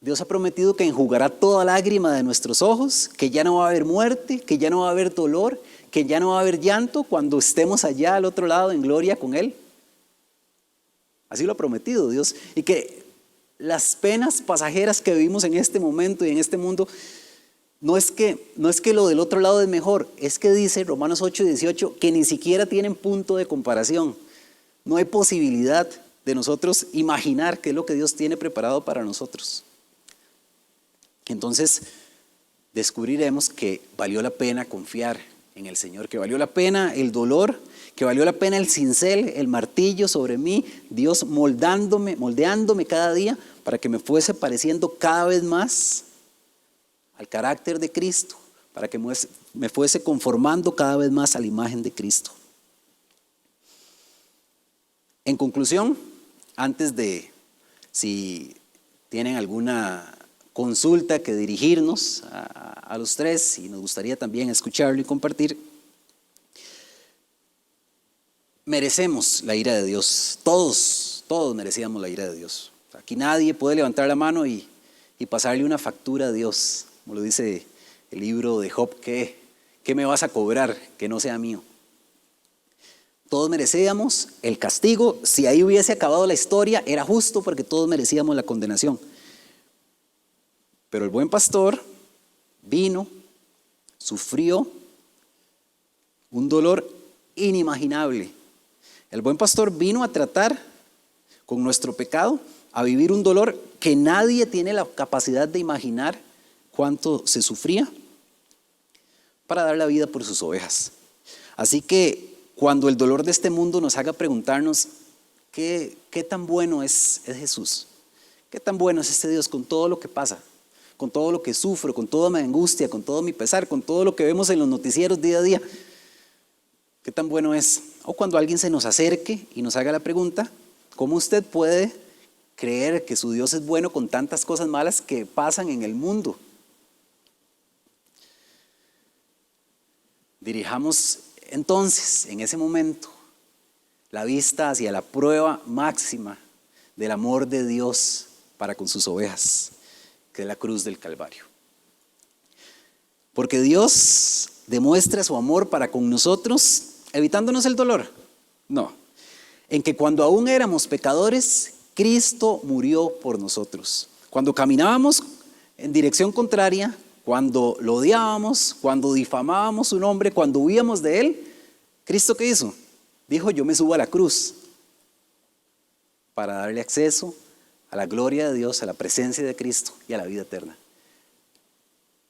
[SPEAKER 2] Dios ha prometido que enjugará toda lágrima de nuestros ojos, que ya no va a haber muerte, que ya no va a haber dolor, que ya no va a haber llanto cuando estemos allá al otro lado en gloria con Él. Así lo ha prometido Dios. Y que las penas pasajeras que vivimos en este momento y en este mundo, no es que lo del otro lado es mejor, es que dice Romanos 8:18 que ni siquiera tienen punto de comparación. No hay posibilidad de nosotros imaginar qué es lo que Dios tiene preparado para nosotros. Entonces descubriremos que valió la pena confiar en el Señor, que valió la pena el dolor, que valió la pena el cincel, el martillo sobre mí, Dios moldeándome cada día para que me fuese pareciendo cada vez más al carácter de Cristo, para que me fuese conformando cada vez más a la imagen de Cristo. En conclusión, antes de, si tienen alguna consulta que dirigirnos a los tres, y nos gustaría también escucharlo y compartir, merecemos la ira de Dios. Todos merecíamos la ira de Dios. Aquí nadie puede levantar la mano y pasarle una factura a Dios, como lo dice el libro de Job, ¿qué me vas a cobrar que no sea mío? Todos merecíamos el castigo. Si ahí hubiese acabado la historia, era justo porque todos merecíamos la condenación. Pero el buen pastor vino, sufrió un dolor inimaginable. El buen pastor vino a tratar con nuestro pecado, a vivir un dolor que nadie tiene la capacidad de imaginar cuánto se sufría, para dar la vida por sus ovejas. Así que cuando el dolor de este mundo nos haga preguntarnos qué tan bueno es Jesús, qué tan bueno es este Dios con todo lo que pasa, con todo lo que sufro, con toda mi angustia, con todo mi pesar, con todo lo que vemos en los noticieros día a día, qué tan bueno es. O cuando alguien se nos acerque y nos haga la pregunta, ¿cómo usted puede creer que su Dios es bueno con tantas cosas malas que pasan en el mundo? Dirijamos entonces, en ese momento, la vista hacia la prueba máxima del amor de Dios para con sus ovejas, que es la cruz del Calvario. Porque Dios demuestra su amor para con nosotros, evitándonos el dolor. No, en que cuando aún éramos pecadores, Cristo murió por nosotros. Cuando caminábamos en dirección contraria, cuando lo odiábamos, cuando difamábamos su nombre, cuando huíamos de Él, ¿Cristo qué hizo? Dijo, yo me subo a la cruz para darle acceso a la gloria de Dios, a la presencia de Cristo y a la vida eterna.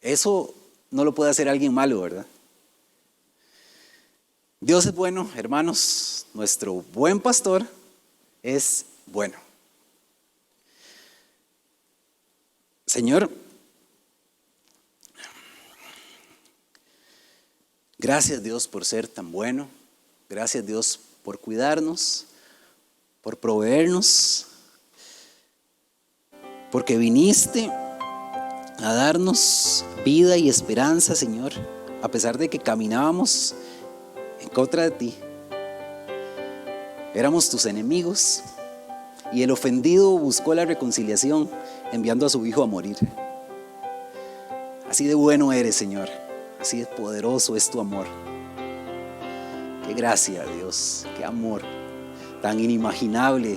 [SPEAKER 2] Eso no lo puede hacer alguien malo, ¿verdad? Dios es bueno, hermanos. Nuestro buen pastor es bueno. Señor, gracias Dios por ser tan bueno. Gracias Dios por cuidarnos, por proveernos, porque viniste a darnos vida y esperanza, Señor, a pesar de que caminábamos en contra de ti. Éramos tus enemigos y el ofendido buscó la reconciliación enviando a su hijo a morir. Así de bueno eres, Señor, así de poderoso es tu amor. Qué gracia, Dios, qué amor tan inimaginable.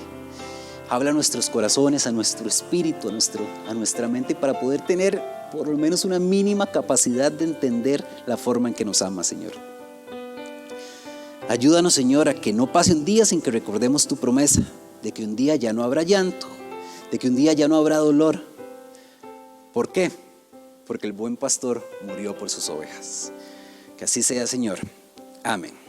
[SPEAKER 2] Habla a nuestros corazones, a nuestro espíritu, a nuestra mente, para poder tener por lo menos una mínima capacidad de entender la forma en que nos ama, Señor. Ayúdanos, Señor, a que no pase un día sin que recordemos tu promesa, de que un día ya no habrá llanto, de que un día ya no habrá dolor. ¿Por qué? Porque el buen pastor murió por sus ovejas. Que así sea, Señor. Amén.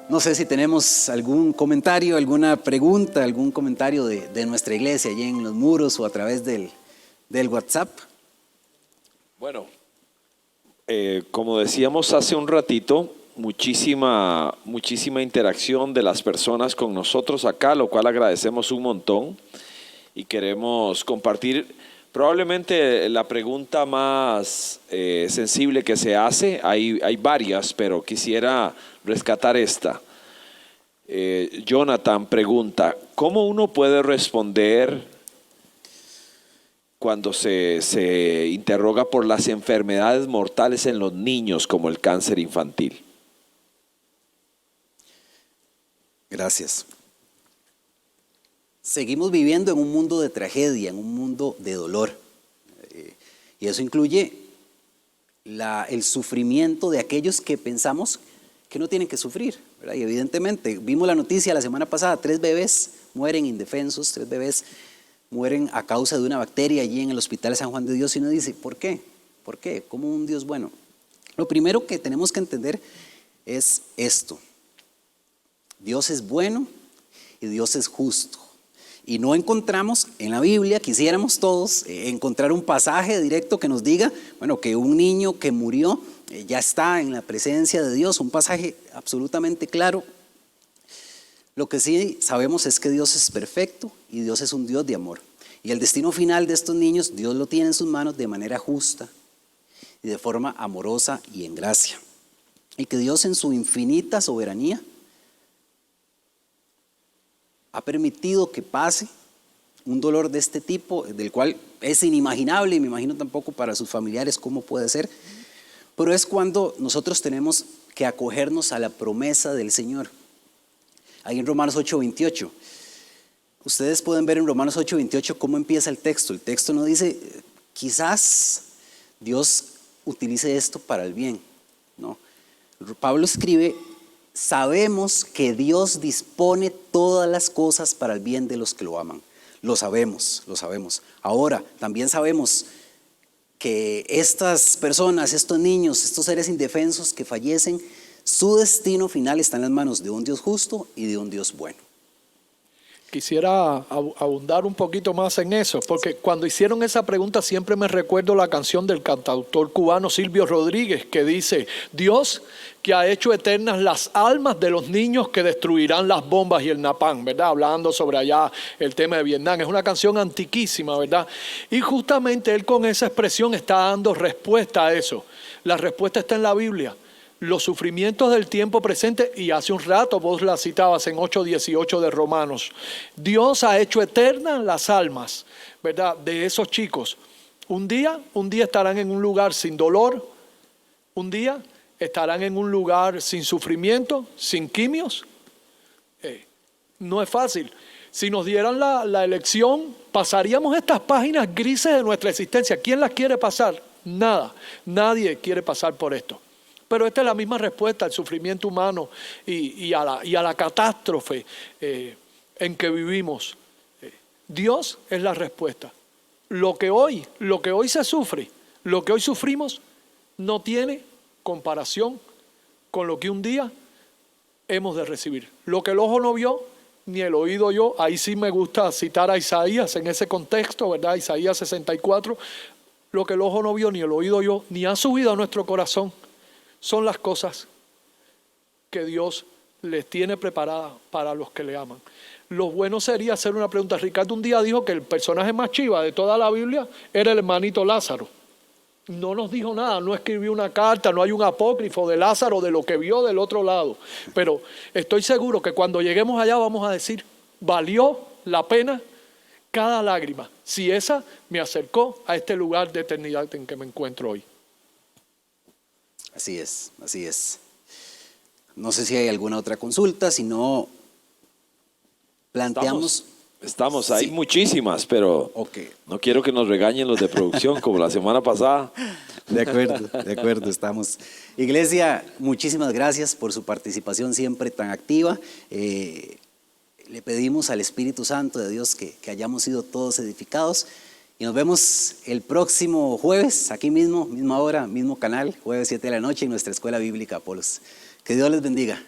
[SPEAKER 2] No sé si tenemos algún comentario, alguna pregunta, algún comentario de nuestra iglesia allí en los muros o a través del WhatsApp.
[SPEAKER 1] Bueno, Como decíamos hace un ratito, muchísima interacción de las personas con nosotros acá, lo cual agradecemos un montón y queremos compartir probablemente la pregunta más sensible que se hace. Hay varias, pero quisiera rescatar esta. Jonathan pregunta, ¿cómo uno puede responder cuando se interroga por las enfermedades mortales en los niños como el cáncer infantil?
[SPEAKER 2] Gracias. Seguimos viviendo en un mundo de tragedia, en un mundo de dolor. Y eso incluye el sufrimiento de aquellos que pensamos que no tienen que sufrir, ¿verdad? Y evidentemente, vimos la noticia la semana pasada, 3 bebés mueren indefensos, 3 bebés mueren a causa de una bacteria allí en el Hospital San Juan de Dios. Y uno dice, ¿por qué? ¿Por qué? ¿Cómo un Dios bueno? Lo primero que tenemos que entender es esto. Dios es bueno y Dios es justo. Y no encontramos en la Biblia, quisiéramos todos encontrar un pasaje directo que nos diga, bueno, que un niño que murió ya está en la presencia de Dios, un pasaje absolutamente claro. Lo que sí sabemos es que Dios es perfecto y Dios es un Dios de amor. Y el destino final de estos niños, Dios lo tiene en sus manos de manera justa y de forma amorosa y en gracia. Y que Dios en su infinita soberanía ha permitido que pase un dolor de este tipo, del cual es inimaginable, y me imagino tampoco para sus familiares cómo puede ser, pero es cuando nosotros tenemos que acogernos a la promesa del Señor. Ahí en Romanos 8:28, ustedes pueden ver en Romanos 8:28 cómo empieza el texto. El texto no dice, quizás Dios utilice esto para el bien, no. Pablo escribe, sabemos que Dios dispone todas las cosas para el bien de los que lo aman. Lo sabemos, lo sabemos. Ahora, también sabemos que estas personas, estos niños, estos seres indefensos que fallecen, su destino final está en las manos de un Dios justo y de un Dios bueno.
[SPEAKER 3] Quisiera abundar un poquito más en eso, porque cuando hicieron esa pregunta siempre me recuerdo la canción del cantautor cubano Silvio Rodríguez, que dice, Dios que ha hecho eternas las almas de los niños que destruirán las bombas y el napalm, ¿verdad? Hablando sobre allá el tema de Vietnam. Es una canción antiquísima, ¿verdad? Y justamente él con esa expresión está dando respuesta a eso. La respuesta está en la Biblia. Los sufrimientos del tiempo presente, y hace un rato vos la citabas en 8:18 de Romanos. Dios ha hecho eternas las almas, ¿verdad?, de esos chicos. Un día estarán en un lugar sin dolor, un día estarán en un lugar sin sufrimiento, sin quimios. No es fácil. Si nos dieran la elección, pasaríamos estas páginas grises de nuestra existencia. ¿Quién las quiere pasar? Nada. Nadie quiere pasar por esto. Pero esta es la misma respuesta al sufrimiento humano y a la catástrofe en que vivimos. Dios es la respuesta. Lo que hoy se sufre, lo que hoy sufrimos, no tiene comparación con lo que un día hemos de recibir. Lo que el ojo no vio, ni el oído oyó. Ahí sí me gusta citar a Isaías en ese contexto, ¿verdad? Isaías 64. Lo que el ojo no vio, ni el oído oyó, ni ha subido a nuestro corazón, son las cosas que Dios les tiene preparadas para los que le aman. Lo bueno sería hacer una pregunta. Ricardo un día dijo que el personaje más chiva de toda la Biblia era el hermanito Lázaro. No nos dijo nada, no escribió una carta, no hay un apócrifo de Lázaro de lo que vio del otro lado. Pero estoy seguro que cuando lleguemos allá vamos a decir, valió la pena cada lágrima, si esa me acercó a este lugar de eternidad en que me encuentro hoy.
[SPEAKER 2] Así es, así es. No sé si hay alguna otra consulta, si no, planteamos...
[SPEAKER 1] Estamos, hay muchísimas, pero
[SPEAKER 2] Okay.
[SPEAKER 1] no quiero que nos regañen los de producción como la semana pasada.
[SPEAKER 2] De acuerdo, estamos. Iglesia, muchísimas gracias por su participación siempre tan activa. Le pedimos al Espíritu Santo de Dios que hayamos sido todos edificados. Y nos vemos el próximo jueves, aquí mismo, misma hora, mismo canal, jueves 7 de la noche en nuestra Escuela Bíblica Apolos. Que Dios les bendiga.